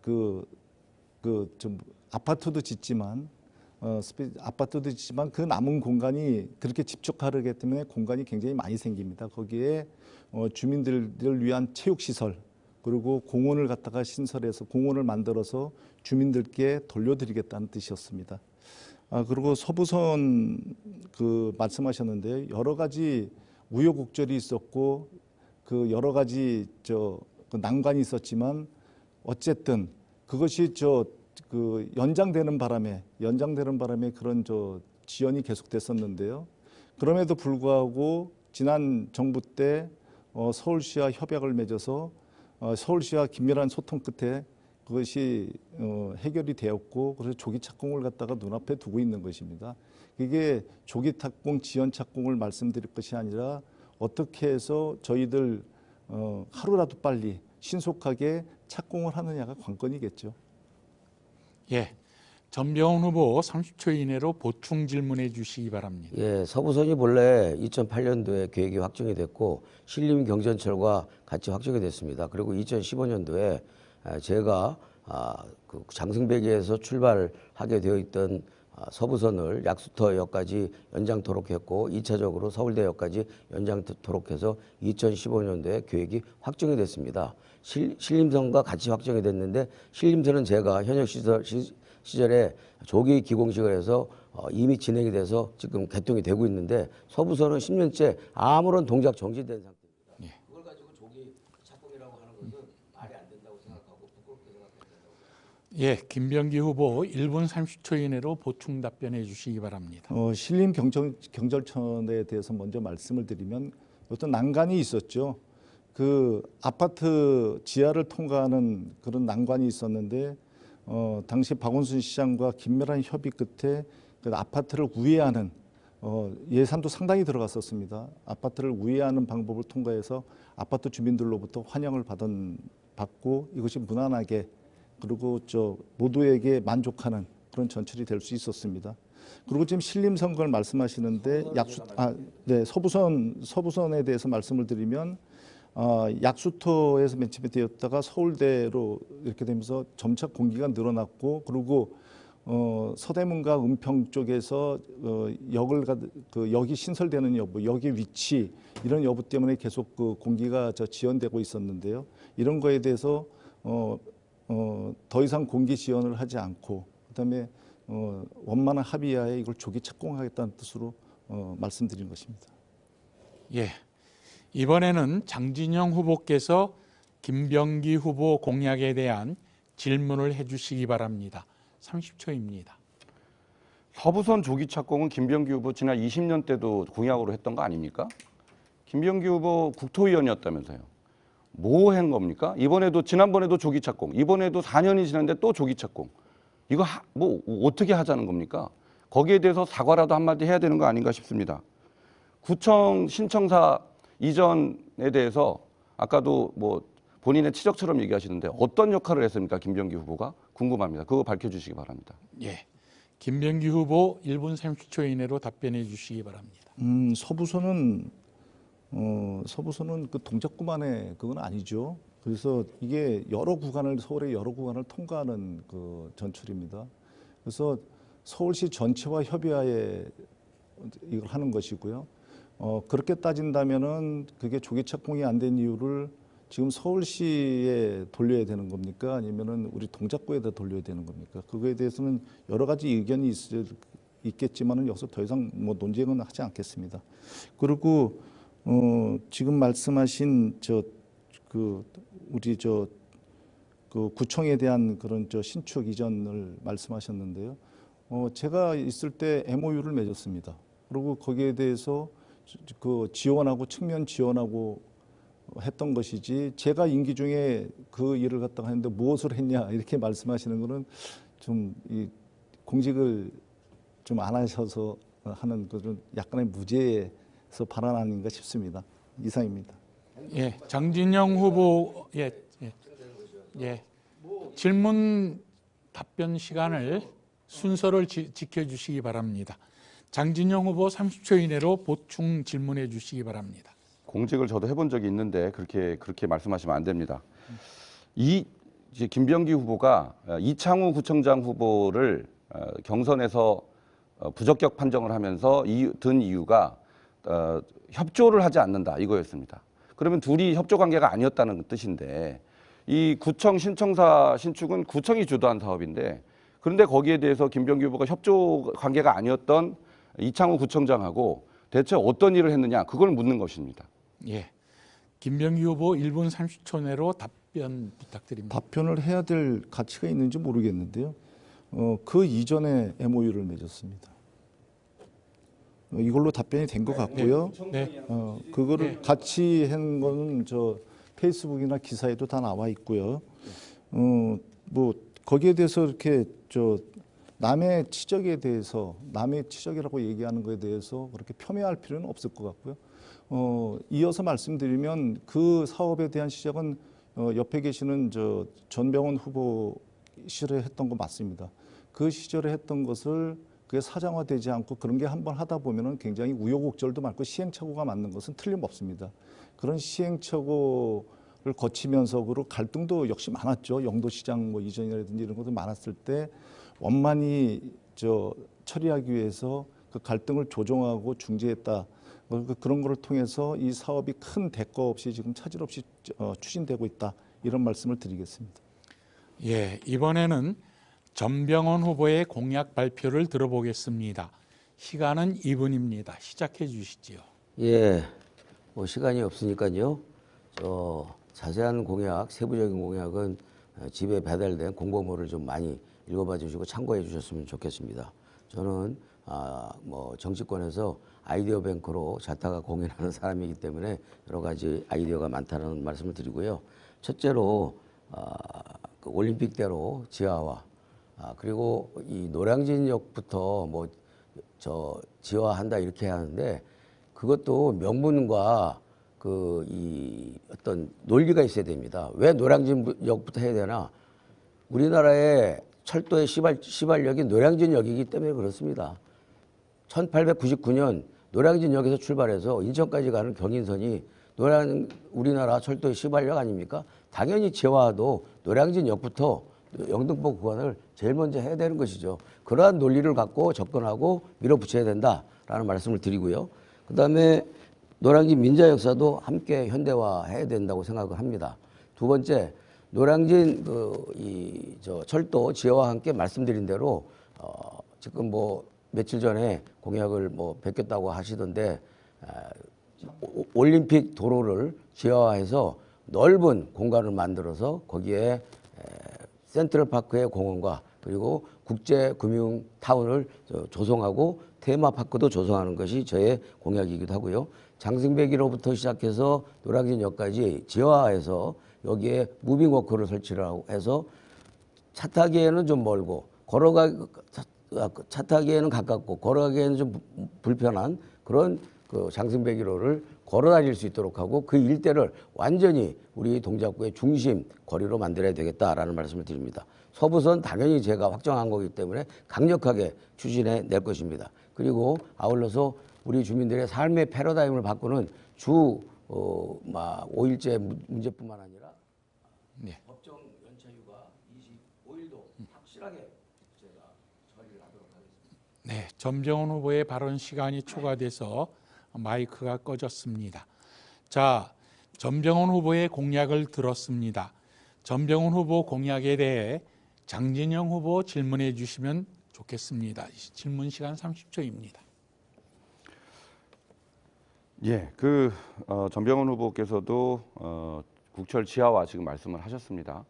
좀 아파트도 짓지만 그 남은 공간이 그렇게 집적화하기 때문에 공간이 굉장히 많이 생깁니다. 거기에 주민들을 위한 체육시설 그리고 공원을 갖다가 신설해서 공원을 만들어서 주민들께 돌려드리겠다는 뜻이었습니다. 그리고 서부선 말씀하셨는데 여러 가지 우여곡절이 있었고 그 여러 가지 그 난관이 있었지만 어쨌든 그것이 연장되는 바람에 그런 지연이 계속됐었는데요. 그럼에도 불구하고 지난 정부 때 서울시와 협약을 맺어서 서울시와 긴밀한 소통 끝에 그것이 해결이 되었고 그래서 조기 착공을 갖다가 눈앞에 두고 있는 것입니다. 이게 조기 착공, 지연 착공을 말씀드릴 것이 아니라 어떻게 해서 저희들 하루라도 빨리 신속하게 착공을 하느냐가 관건이겠죠. 예, 전병헌 후보 30초 이내로 보충 질문해 주시기 바랍니다. 예, 서부선이 본래 2008년도에 계획이 확정이 됐고 신림경전철과 같이 확정이 됐습니다. 그리고 2015년도에 제가 그 장승배기에서 출발하게 되어 있던 서부선을 약수터역까지 연장토록 했고 2차적으로 서울대역까지 연장토록 해서 2015년도에 계획이 확정이 됐습니다. 신림선과 같이 확정이 됐는데 신림선은 제가 현역 시절에 조기 기공식을 해서 이미 진행이 돼서 지금 개통이 되고 있는데 서부선은 10년째 아무런 동작 정지된 상태입니다. 그걸 가지고 조기 착공이라고 하는 것은 말이 안 된다고 생각하고 부끄럽게 생각한다고. 예, 김병기 후보 1분 30초 이내로 보충 답변해 주시기 바랍니다. 신림 경절천에 대해서 먼저 말씀을 드리면 어떤 난관이 있었죠. 그 아파트 지하를 통과하는 그런 난관이 있었는데 당시 박원순 시장과 긴밀한 협의 끝에 그 아파트를 우회하는 예산도 상당히 들어갔었습니다. 아파트를 우회하는 방법을 통과해서 아파트 주민들로부터 환영을 받고 이것이 무난하게 그리고 모두에게 만족하는 그런 전철이 될 수 있었습니다. 그리고 지금 신림선 걸 말씀하시는데 서부선에 대해서 말씀을 드리면 약수터에서 맨 처음에 되었다가 서울대로 이렇게 되면서 점차 공기가 늘어났고 그리고 서대문과 은평 쪽에서 역이 신설되는 여부, 역의 위치 이런 여부 때문에 계속 그 공기가 지연되고 있었는데요. 이런 거에 대해서 더 이상 공기 지연을 하지 않고 그다음에 원만한 합의하에 이걸 조기 착공하겠다는 뜻으로 말씀드린 것입니다. 예, 이번에는 장진영 후보께서 김병기 후보 공약에 대한 질문을 해주시기 바랍니다. 30초입니다. 서부선 조기 착공은 김병기 후보 지난 20년 때도 공약으로 했던 거 아닙니까? 김병기 후보 국토위원이었다면서요. 뭐 한 겁니까? 이번에도 지난번에도 조기 착공, 이번에도 4년이 지났는데 또 조기 착공. 이거 뭐 어떻게 하자는 겁니까? 거기에 대해서 사과라도 한마디 해야 되는 거 아닌가 싶습니다. 구청 신청사 이전에 대해서 아까도 뭐 본인의 치적처럼 얘기하시는데 어떤 역할을 했습니까? 김병기 후보가 궁금합니다. 그거 밝혀주시기 바랍니다. 예, 김병기 후보 1분 30초 이내로 답변해 주시기 바랍니다. 서부선은 그 동작구만의 그건 아니죠. 그래서 이게 서울의 여러 구간을 통과하는 그 전철입니다. 그래서 서울시 전체와 협의하에 이걸 하는 것이고요. 그렇게 따진다면은 그게 조기 착공이 안 된 이유를 지금 서울시에 돌려야 되는 겁니까? 아니면은 우리 동작구에다 돌려야 되는 겁니까? 그거에 대해서는 여러 가지 의견이 있겠지만은 여기서 더 이상 뭐 논쟁은 하지 않겠습니다. 그리고 지금 말씀하신 그 구청에 대한 그런 신축 이전을 말씀하셨는데요. 제가 있을 때 MOU를 맺었습니다. 그리고 거기에 대해서 그 측면 지원하고 했던 것이지 제가 임기 중에 그 일을 갖다가 했는데 무엇을 했냐 이렇게 말씀하시는 거는 좀 공직을 좀 안 하셔서 하는 그런 약간의 무죄에서 발언 아닌가 싶습니다. 이상입니다. 예, 장진영 후보 질문 답변 시간을 순서를 지켜주시기 바랍니다. 장진영 후보 30초 이내로 보충 질문해 주시기 바랍니다. 공직을 저도 해본 적이 있는데 그렇게 말씀하시면 안 됩니다. 이제 김병기 후보가 이창우 구청장 후보를 경선에서 부적격 판정을 하면서 든 이유가 협조를 하지 않는다 이거였습니다. 그러면 둘이 협조 관계가 아니었다는 뜻인데 이 구청 신청사 신축은 구청이 주도한 사업인데 그런데 거기에 대해서 김병기 후보가 협조 관계가 아니었던 이창우 구청장하고 대체 어떤 일을 했느냐 그걸 묻는 것입니다. 예, 김병기 후보 1분 30초 내로 답변 부탁드립니다. 답변을 해야 될 가치가 있는지 모르겠는데요. 그 이전에 MOU를 맺었습니다. 이걸로 답변이 된 것 같고요. 네. 그거를 같이 한 거는 페이스북이나 기사에도 다 나와 있고요. 뭐 거기에 대해서 이렇게 남의 치적이라고 얘기하는 것에 대해서 그렇게 폄훼할 필요는 없을 것 같고요. 이어서 말씀드리면 그 사업에 대한 시작은 옆에 계시는 전병헌 후보 시절에 했던 거 맞습니다. 그 시절에 했던 것을 그게 사장화되지 않고 그런 게 한번 하다 보면은 굉장히 우여곡절도 많고 시행착오가 많는 것은 틀림없습니다. 그런 시행착오를 거치면서 그 갈등도 역시 많았죠. 영도시장 뭐 이전이라든지 이런 것도 많았을 때 원만히 처리하기 위해서 그 갈등을 조정하고 중재했다. 그런 거를 통해서 이 사업이 큰 대가 없이 지금 차질 없이 추진되고 있다. 이런 말씀을 드리겠습니다. 예, 이번에는 전병헌 후보의 공약 발표를 들어보겠습니다. 시간은 2분입니다. 시작해 주시지요. 예, 뭐 시간이 없으니까요. 자세한 공약, 세부적인 공약은 집에 배달된 공보물을 좀 많이 읽어봐 주시고 참고해 주셨으면 좋겠습니다. 저는 뭐 정치권에서 아이디어 뱅크로 자타가 공인하는 사람이기 때문에 여러 가지 아이디어가 많다는 말씀을 드리고요. 첫째로 그 올림픽대로 지하화, 그리고 이 노량진역부터 뭐 지하화한다 이렇게 하는데 그것도 명분과 이 어떤 논리가 있어야 됩니다. 왜 노량진역부터 해야 되나? 우리나라의 철도의 시발역이 노량진역이기 때문에 그렇습니다. 1899년 노량진역에서 출발해서 인천까지 가는 경인선이 우리나라 철도의 시발역 아닙니까? 당연히 지하화도 노량진역부터 영등포 구간을 제일 먼저 해야 되는 것이죠. 그러한 논리를 갖고 접근하고 밀어붙여야 된다라는 말씀을 드리고요. 그다음에 노량진 민자 역사도 함께 현대화해야 된다고 생각을 합니다. 두 번째, 노량진 철도 지하와 함께 말씀드린 대로 지금 뭐 며칠 전에 공약을 뭐 베꼈다고 하시던데 올림픽 도로를 지하화해서 넓은 공간을 만들어서 거기에 센트럴파크의 공원과 그리고 국제금융타운을 조성하고 테마파크도 조성하는 것이 저의 공약이기도 하고요. 장승배기로부터 시작해서 노량진역까지 지하화해서 여기에 무빙워크를 설치를 하고 해서 차 타기에는 좀 멀고 차 타기에는 가깝고 걸어가기에는 좀 불편한 그런 그 장승배기로를 걸어 다닐 수 있도록 하고 그 일대를 완전히 우리 동작구의 중심 거리로 만들어야 되겠다라는 말씀을 드립니다. 서부선 당연히 제가 확정한 거기 때문에 강력하게 추진해 낼 것입니다. 그리고 아울러서 우리 주민들의 삶의 패러다임을 바꾸는 5일제 문제뿐만 아니라 법정 연차 휴가 25일도 확실하게 제가 처리를 하도록 하겠습니다. 네, 전병헌 후보의 발언 시간이 초과돼서 마이크가 꺼졌습니다. 자, 전병헌 후보의 공약을 들었습니다. 전병헌 후보 공약에 대해 장진영 후보 질문해 주시면 좋겠습니다. 질문 시간 30초입니다. 예, 전병헌 후보께서도 국철 지하화 지금 말씀을 하셨습니다.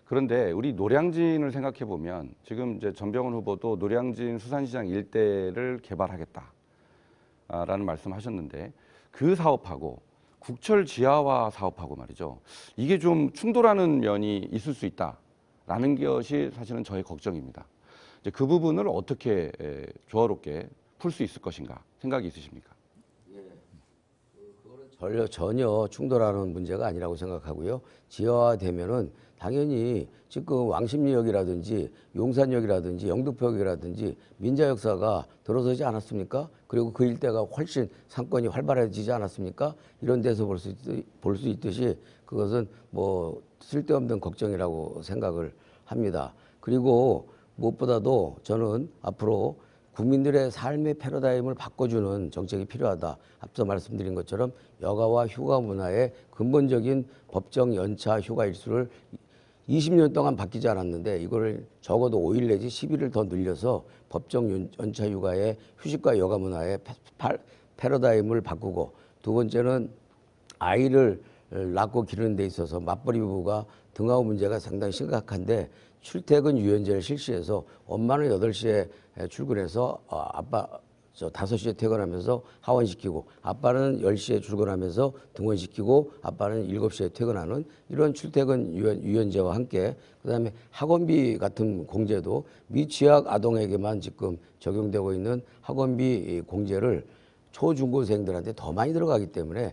그런데 우리 노량진을 생각해 보면 지금 이제 전병헌 후보도 노량진 수산시장 일대를 개발하겠다라는 말씀하셨는데 그 사업하고 국철 지하화 사업하고 말이죠. 이게 좀 충돌하는 면이 있을 수 있다라는 것이 사실은 저의 걱정입니다. 이제 그 부분을 어떻게 조화롭게 풀 수 있을 것인가 생각이 있으십니까? 전혀 충돌하는 문제가 아니라고 생각하고요. 지하화되면은 당연히 지금 왕십리역이라든지 용산역이라든지 영등포역이라든지 민자 역사가 들어서지 않았습니까? 그리고 그 일대가 훨씬 상권이 활발해지지 않았습니까? 이런 데서 볼 수 있듯이 그것은 뭐 쓸데없는 걱정이라고 생각을 합니다. 그리고 무엇보다도 저는 앞으로 국민들의 삶의 패러다임을 바꿔주는 정책이 필요하다. 앞서 말씀드린 것처럼 여가와 휴가 문화의 근본적인 법정 연차 휴가 일수를 20년 동안 바뀌지 않았는데 이거를 적어도 5일 내지 10일을 더 늘려서 법정 연차 휴가의 휴식과 여가 문화의 패러다임을 바꾸고 두 번째는 아이를 낳고 기르는 데 있어서 맞벌이 부부가 등하우 문제가 상당히 심각한데 출퇴근 유연제를 실시해서 엄마는 8시에 출근해서 아빠 5시에 퇴근하면서 하원시키고 아빠는 10시에 출근하면서 등원시키고 아빠는 7시에 퇴근하는 이런 출퇴근 유연제와 함께 그다음에 학원비 같은 공제도 미취학 아동에게만 지금 적용되고 있는 학원비 공제를 초중고생들한테 더 많이 들어가기 때문에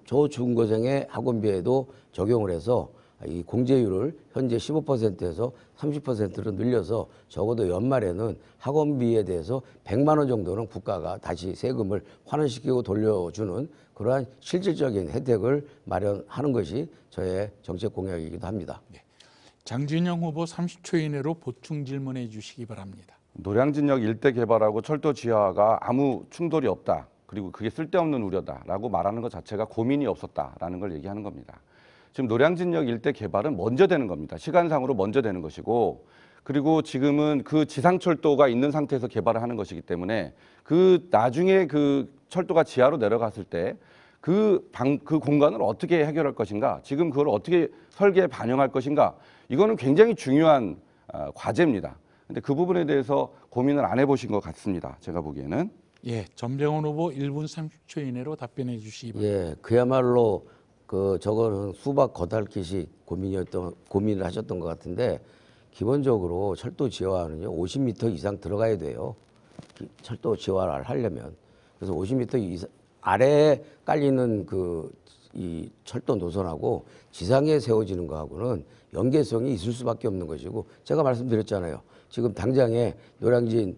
초중고생의 학원비에도 적용을 해서 이 공제율을 현재 15%에서 30%로 늘려서 적어도 연말에는 학원비에 대해서 100만 원 정도는 국가가 다시 세금을 환원시키고 돌려주는 그러한 실질적인 혜택을 마련하는 것이 저의 정책 공약이기도 합니다. 장진영 후보 30초 이내로 보충 질문해 주시기 바랍니다. 노량진역 일대 개발하고 철도 지하가 아무 충돌이 없다. 그리고 그게 쓸데없는 우려다라고 말하는 것 자체가 고민이 없었다라는 걸 얘기하는 겁니다. 지금 노량진역 일대 개발은 먼저 되는 겁니다. 시간상으로 먼저 되는 것이고, 그리고 지금은 그 지상철도가 있는 상태에서 개발을 하는 것이기 때문에 그 나중에 그 철도가 지하로 내려갔을 때 그 공간을 어떻게 해결할 것인가, 지금 그걸 어떻게 설계에 반영할 것인가, 이거는 굉장히 중요한 과제입니다. 근데 그 부분에 대해서 고민을 안 해보신 것 같습니다. 제가 보기에는. 예, 전병훈 후보 1분 30초 이내로 답변해 주시기 바랍니다. 예, 그야말로 저거는 수박 겉핥기식 고민을 하셨던 것 같은데, 기본적으로 철도 지하화는요 50m 이상 들어가야 돼요. 철도 지하화를 하려면. 그래서 50m 이상 아래에 깔리는 이 철도 노선하고 지상에 세워지는 거하고는 연계성이 있을 수밖에 없는 것이고, 제가 말씀드렸잖아요. 지금 당장에 노량진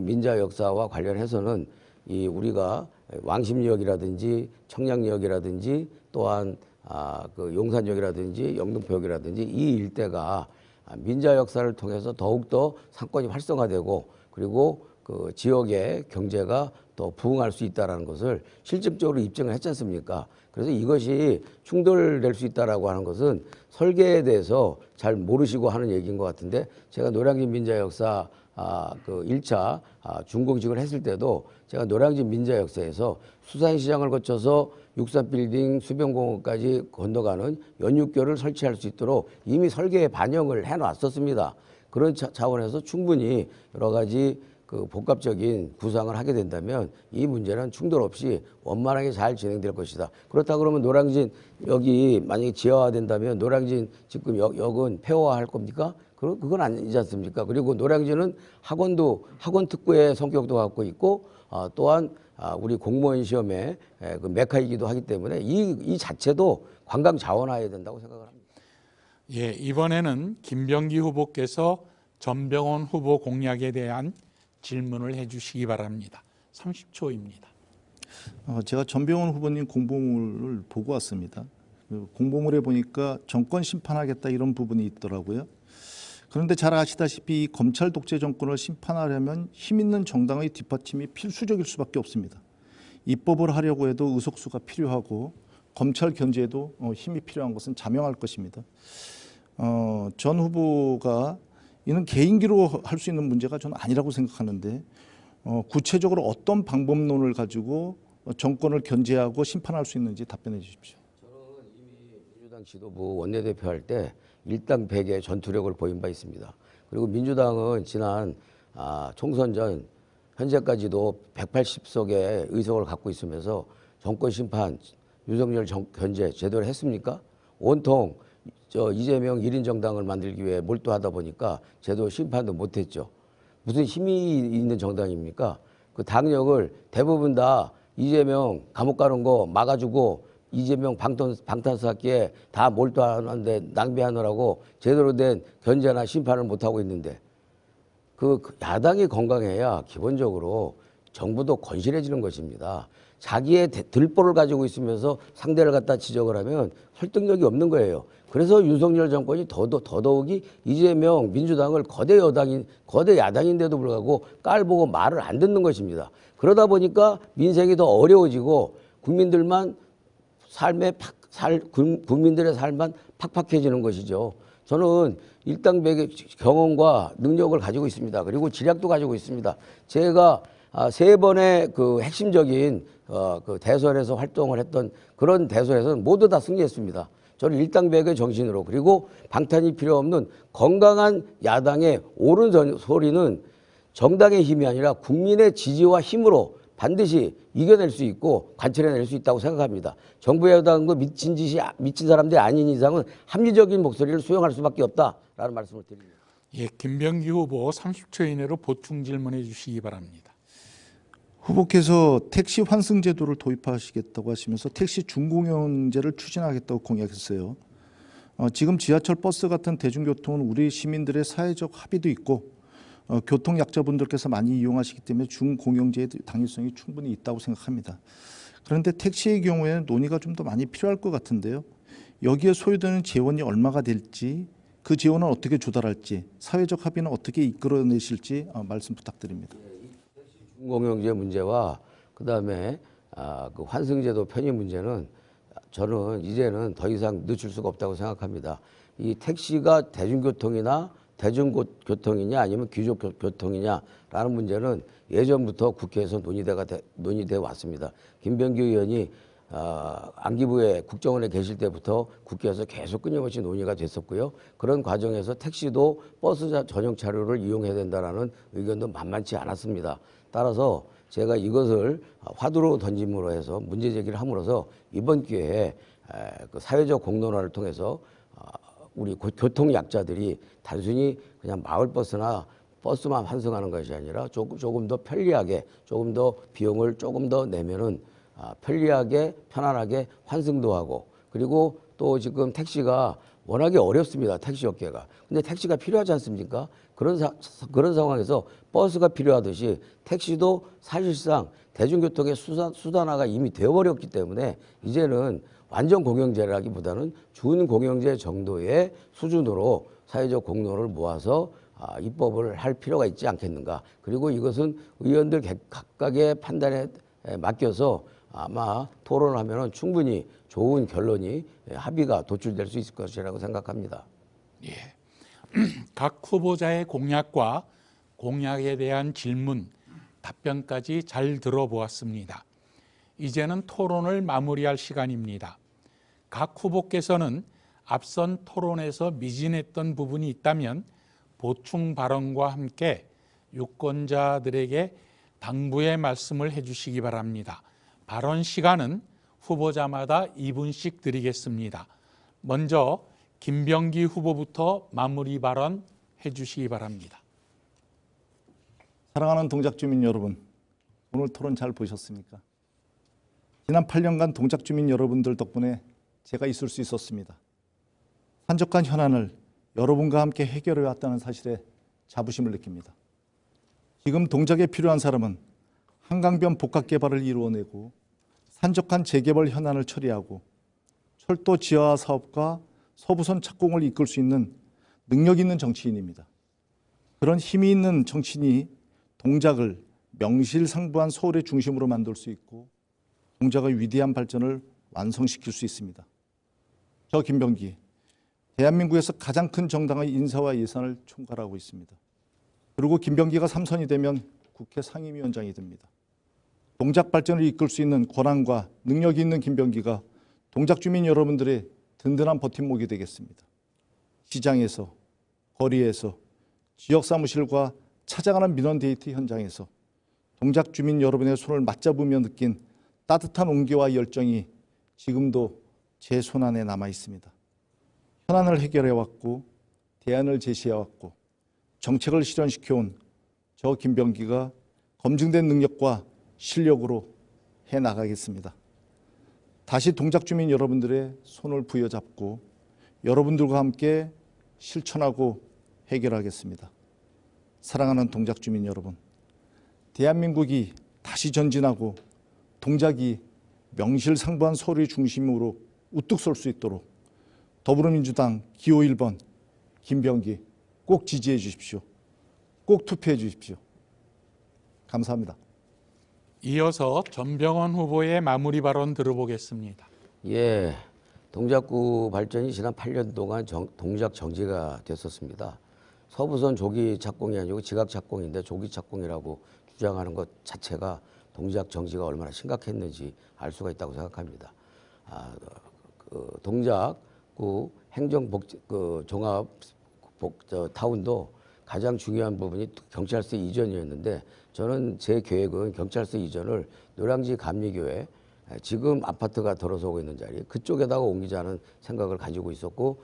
민자 역사와 관련해서는 이 우리가 왕십리역이라든지 청량리역이라든지 또한 그 용산역이라든지 영등포역이라든지 이 일대가 민자 역사를 통해서 더욱더 상권이 활성화되고, 그리고 그 지역의 경제가 더 부흥할 수 있다는 것을 실질적으로 입증을 했지 않습니까? 그래서 이것이 충돌될 수 있다라고 하는 것은 설계에 대해서 잘 모르시고 하는 얘기인 것 같은데, 제가 노량진 민자 역사 그 1차 준공식을 했을 때도 제가 노량진 민자 역사에서 수산시장을 거쳐서 육사빌딩 수변공원까지 건너가는 연육교를 설치할 수 있도록 이미 설계에 반영을 해놨었습니다. 그런 차원에서 충분히 여러 가지 그 복합적인 구상을 하게 된다면 이 문제는 충돌 없이 원만하게 잘 진행될 것이다. 그렇다 그러면 노량진 여기 만약에 지하화된다면 노량진 지금 역은 폐허화할 겁니까? 그건 아니지 않습니까? 그리고 노량진은 학원 특구의 성격도 갖고 있고, 또한 우리 공무원 시험의 그 메카이기도 하기 때문에 이 자체도 관광 자원화해야 된다고 생각을 합니다. 예, 이번에는 김병기 후보께서 전병훈 후보 공약에 대한 질문을 해주시기 바랍니다. 30초입니다. 제가 전병훈 후보님 공보물을 보고 왔습니다. 공보물에 보니까 정권 심판하겠다 이런 부분이 있더라고요. 그런데 잘 아시다시피 검찰 독재 정권을 심판하려면 힘 있는 정당의 뒷받침이 필수적일 수밖에 없습니다. 입법을 하려고 해도 의석수가 필요하고 검찰 견제에도 힘이 필요한 것은 자명할 것입니다. 전 후보가 이는 개인기로 할 수 있는 문제가 저는 아니라고 생각하는데, 구체적으로 어떤 방법론을 가지고 정권을 견제하고 심판할 수 있는지 답변해 주십시오. 저는 이미 민주당 지도부 원내대표 할 때 일당백의 전투력을 보인 바 있습니다. 그리고 민주당은 지난 총선 전 현재까지도 180석의 의석을 갖고 있으면서 정권 심판, 윤석열 견제 제대로 했습니까? 온통 이재명 1인 정당을 만들기 위해 몰두하다 보니까 제대로 심판도 못했죠. 무슨 힘이 있는 정당입니까? 그 당력을 대부분 다 이재명 감옥 가는 거 막아주고 이재명 방탄수사기에 다 몰두하는데 낭비하느라고 제대로 된 견제나 심판을 못하고 있는데, 그 야당이 건강해야 기본적으로 정부도 건실해지는 것입니다. 자기의 들보를 가지고 있으면서 상대를 갖다 지적을 하면 설득력이 없는 거예요. 그래서 윤석열 정권이 더더욱이 이재명 민주당을 거대 야당인데도 불구하고 깔보고 말을 안 듣는 것입니다. 그러다 보니까 민생이 더 어려워지고 국민들의 삶만 팍팍해지는 것이죠. 저는 일당백의 경험과 능력을 가지고 있습니다. 그리고 지략도 가지고 있습니다. 제가 3번의 그 핵심적인 그 대선에서 활동을 했던 그런 대선에서는 모두 다 승리했습니다. 저는 일당백의 정신으로, 그리고 방탄이 필요 없는 건강한 야당의 옳은 소리는 정당의 힘이 아니라 국민의 지지와 힘으로 반드시 이겨낼 수 있고 관철해낼 수 있다고 생각합니다. 정부 여당도 미친 사람들이 아닌 이상은 합리적인 목소리를 수용할 수밖에 없다라는 말씀을 드립니다. 예, 김병기 후보 30초 이내로 보충 질문해 주시기 바랍니다. 후보께서 택시 환승 제도를 도입하시겠다고 하시면서 택시 준공영제를 추진하겠다고 공약했어요. 지금 지하철, 버스 같은 대중교통은 우리 시민들의 사회적 합의도 있고 교통 약자분들께서 많이 이용하시기 때문에 준공영제의 당위성이 충분히 있다고 생각합니다. 그런데 택시의 경우에는 논의가 좀 더 많이 필요할 것 같은데요. 여기에 소요되는 재원이 얼마가 될지, 그 재원은 어떻게 조달할지, 사회적 합의는 어떻게 이끌어내실지 말씀 부탁드립니다. 공영제 문제와 그다음에 그 환승제도 편의 문제는 저는 이제는 더 이상 늦출 수가 없다고 생각합니다. 이 택시가 대중교통이냐 아니면 귀족교통이냐라는 문제는 예전부터 국회에서 논의돼 왔습니다. 김병기 의원이 안기부에 국정원에 계실 때부터 국회에서 계속 끊임없이 논의가 됐었고요. 그런 과정에서 택시도 버스 전용 차로를 이용해야 된다라는 의견도 만만치 않았습니다. 따라서 제가 이것을 화두로 던짐으로 해서 문제 제기를 함으로써 이번 기회에 그 사회적 공론화를 통해서 우리 교통 약자들이 단순히 그냥 마을 버스나 버스만 환승하는 것이 아니라 조금 더 편리하게, 조금 더 비용을 조금 더 내면은 편리하게 편안하게 환승도 하고, 그리고 또 지금 택시가 워낙에 어렵습니다. 택시 업계가. 근데 택시가 필요하지 않습니까? 그런 상황에서 버스가 필요하듯이 택시도 사실상 대중교통의 수단화가 이미 되어버렸기 때문에 이제는 완전 공영제라기보다는 준공영제 정도의 수준으로 사회적 공론을 모아서 입법을 할 필요가 있지 않겠는가. 그리고 이것은 의원들 각각의 판단에 맡겨서 아마 토론하면 충분히 좋은 결론이 합의가 도출될 수 있을 것이라고 생각합니다. 예. 각 후보자의 공약과 공약에 대한 질문, 답변까지 잘 들어보았습니다. 이제는 토론을 마무리할 시간입니다. 각 후보께서는 앞선 토론에서 미진했던 부분이 있다면 보충 발언과 함께 유권자들에게 당부의 말씀을 해주시기 바랍니다. 발언 시간은 후보자마다 2분씩 드리겠습니다. 먼저 김병기 후보부터 마무리 발언 해주시기 바랍니다. 사랑하는 동작주민 여러분, 오늘 토론 잘 보셨습니까? 지난 8년간 동작주민 여러분들 덕분에 제가 있을 수 있었습니다. 산적한 현안을 여러분과 함께 해결해 왔다는 사실에 자부심을 느낍니다. 지금 동작에 필요한 사람은 한강변 복합 개발을 이루어내고 산적한 재개발 현안을 처리하고 철도 지하 사업과 서부선 착공을 이끌 수 있는 능력 있는 정치인입니다. 그런 힘이 있는 정치인이 동작을 명실상부한 서울의 중심으로 만들 수 있고 동작의 위대한 발전을 완성시킬 수 있습니다. 저 김병기, 대한민국에서 가장 큰 정당의 인사와 예산을 총괄하고 있습니다. 그리고 김병기가 3선이 되면 국회 상임위원장이 됩니다. 동작 발전을 이끌 수 있는 권한과 능력이 있는 김병기가 동작 주민 여러분들의 든든한 버팀목이 되겠습니다. 시장에서, 거리에서, 지역 사무실과 찾아가는 민원 데이트 현장에서 동작 주민 여러분의 손을 맞잡으며 느낀 따뜻한 온기와 열정이 지금도 제 손안에 남아 있습니다. 현안을 해결해왔고 대안을 제시해왔고 정책을 실현시켜온 저 김병기가 검증된 능력과 실력으로 해나가겠습니다. 다시 동작주민 여러분들의 손을 부여잡고 여러분들과 함께 실천하고 해결하겠습니다. 사랑하는 동작주민 여러분, 대한민국이 다시 전진하고 동작이 명실상부한 서울의 중심으로 우뚝 설 수 있도록 더불어민주당 기호 1번 김병기 꼭 지지해 주십시오. 꼭 투표해 주십시오. 감사합니다. 이어서 전병헌 후보의 마무리 발언 들어보겠습니다. 예, 동작구 발전이 지난 8년 동안 동작 정지가 됐었습니다. 서부선 조기 착공이 아니고 지각 착공인데 조기 착공이라고 주장하는 것 자체가 동작 정지가 얼마나 심각했는지 알 수가 있다고 생각합니다. 동작구 종합 타운도 가장 중요한 부분이 경찰서 이전이었는데 저는 제 계획은 경찰서 이전을 노량지 감리교회 지금 아파트가 들어서고 있는 자리 그쪽에다가 옮기자는 생각을 가지고 있었고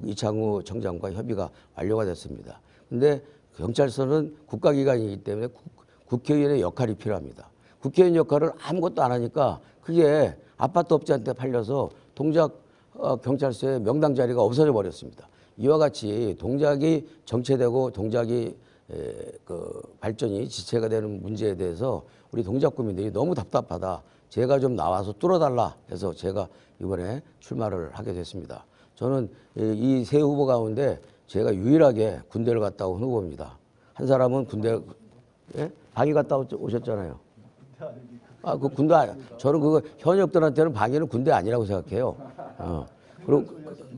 이창우 청장과 협의가 완료가 됐습니다. 근데 경찰서는 국가기관이기 때문에 국회의원의 역할이 필요합니다. 국회의원 역할을 아무것도 안 하니까 그게 아파트 업자한테 팔려서 동작 경찰서의 명당 자리가 없어져 버렸습니다. 이와 같이 동작이 정체되고 동작이 그 발전이 지체가 되는 문제에 대해서 우리 동작 구민들이 너무 답답하다. 제가 좀 나와서 뚫어달라 해서 제가 이번에 출마를 하게 됐습니다. 저는 이 세 후보 가운데 제가 유일하게 군대를 갔다 온 후보입니다. 한 사람은 군대, 예? 방위 갔다 오셨잖아요. 아, 그 군대, 저는 그거 현역들한테는 방위는 군대 아니라고 생각해요.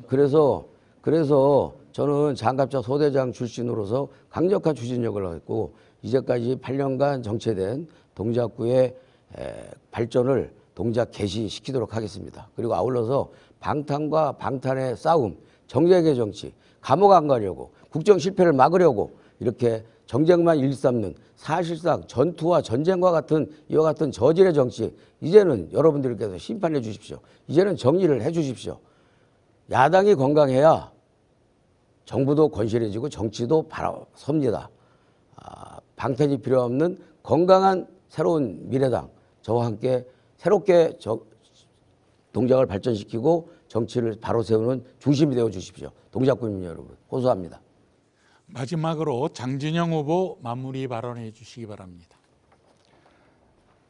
그래서 저는 장갑차 소대장 출신으로서 강력한 추진력을 했고, 이제까지 8년간 정체된 동작구의 발전을 동작 개시시키도록 하겠습니다. 그리고 아울러서 방탄과 방탄의 싸움, 정쟁의 정치, 감옥 안 가려고, 국정 실패를 막으려고 이렇게 정쟁만 일삼는 사실상 전투와 전쟁과 같은 이와 같은 저질의 정치, 이제는 여러분들께서 심판해 주십시오. 이제는 정리를 해 주십시오. 야당이 건강해야 정부도 건실해지고 정치도 바로 섭니다. 방탄이 필요 없는 건강한 새로운 미래당, 저와 함께 새롭게 동작을 발전시키고 정치를 바로 세우는 중심이 되어 주십시오. 동작구민 여러분, 호소합니다. 마지막으로 장진영 후보 마무리 발언해 주시기 바랍니다.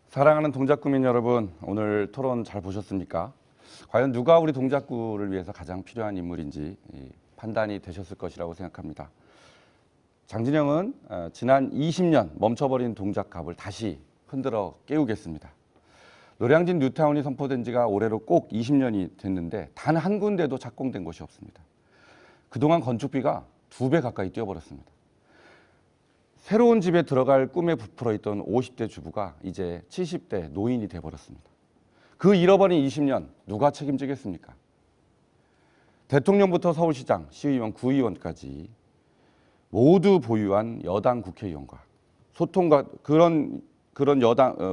사랑하는 동작구민 여러분, 오늘 토론 잘 보셨습니까? 과연 누가 우리 동작구를 위해서 가장 필요한 인물인지 판단이 되셨을 것이라고 생각합니다. 장진영은 지난 20년 멈춰버린 동작갑을 다시 흔들어 깨우겠습니다. 노량진 뉴타운이 선포된 지가 올해로 꼭 20년이 됐는데 단 한 군데도 착공된 곳이 없습니다. 그동안 건축비가 2배 가까이 뛰어버렸습니다. 새로운 집에 들어갈 꿈에 부풀어 있던 50대 주부가 이제 70대 노인이 돼버렸습니다. 그 잃어버린 20년 누가 책임지겠습니까? 대통령부터 서울시장, 시의원, 구의원까지 모두 보유한 여당 국회의원과 소통과 그런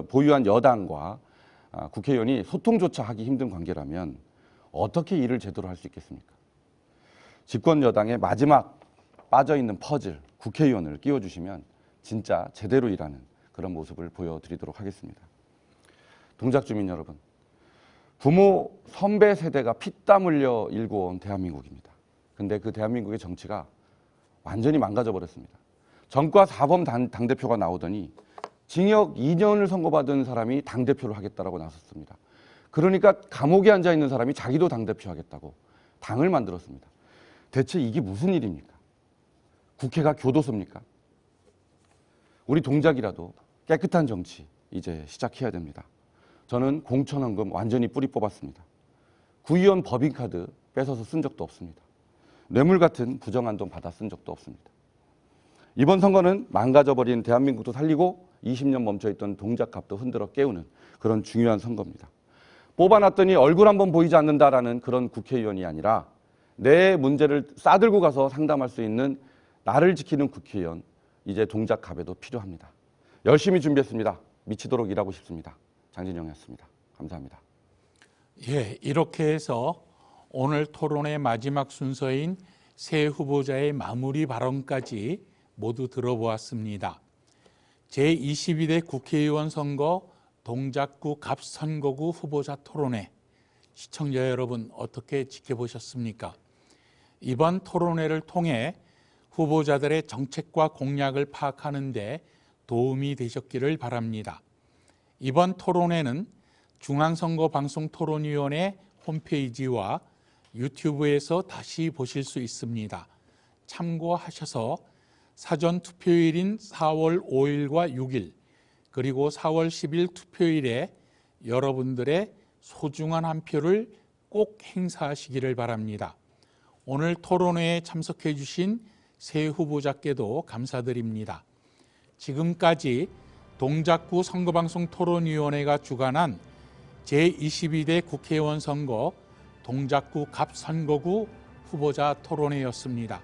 보유한 여당과 국회의원이 소통조차 하기 힘든 관계라면 어떻게 일을 제대로 할 수 있겠습니까? 집권 여당의 마지막 빠져있는 퍼즐, 국회의원을 끼워주시면 진짜 제대로 일하는 그런 모습을 보여드리도록 하겠습니다. 동작 주민 여러분, 부모, 선배 세대가 피땀 흘려 일궈온 대한민국입니다. 근데 그 대한민국의 정치가 완전히 망가져 버렸습니다. 전과 사범 당대표가 나오더니 징역 2년을 선고받은 사람이 당대표를 하겠다라고 나섰습니다. 그러니까 감옥에 앉아 있는 사람이 자기도 당대표 하겠다고 당을 만들었습니다. 대체 이게 무슨 일입니까? 국회가 교도소입니까? 우리 동작이라도 깨끗한 정치 이제 시작해야 됩니다. 저는 공천헌금 완전히 뿌리 뽑았습니다. 구의원 법인카드 뺏어서 쓴 적도 없습니다. 뇌물 같은 부정한 돈 받아 쓴 적도 없습니다. 이번 선거는 망가져버린 대한민국도 살리고 20년 멈춰있던 동작갑도 흔들어 깨우는 그런 중요한 선거입니다. 뽑아놨더니 얼굴 한번 보이지 않는다라는 그런 국회의원이 아니라 내 문제를 싸들고 가서 상담할 수 있는 나를 지키는 국회의원, 이제 동작갑에도 필요합니다. 열심히 준비했습니다. 미치도록 일하고 싶습니다. 장진영이었습니다. 감사합니다. 예, 이렇게 해서 오늘 토론의 마지막 순서인 새 후보자의 마무리 발언까지 모두 들어보았습니다. 제22대 국회의원 선거 동작구 갑선거구 후보자 토론회, 시청자 여러분 어떻게 지켜보셨습니까? 이번 토론회를 통해 후보자들의 정책과 공약을 파악하는 데 도움이 되셨기를 바랍니다. 이번 토론회는 중앙선거방송토론위원회 홈페이지와 유튜브에서 다시 보실 수 있습니다. 참고하셔서 사전 투표일인 4월 5일과 6일 그리고 4월 10일 투표일에 여러분들의 소중한 한 표를 꼭 행사하시기를 바랍니다. 오늘 토론회에 참석해 주신 새 후보자께도 감사드립니다. 지금까지 동작구 선거방송토론위원회가 주관한 제22대 국회의원 선거 동작구 갑선거구 후보자 토론회였습니다.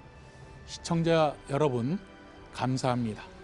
시청자 여러분, 감사합니다.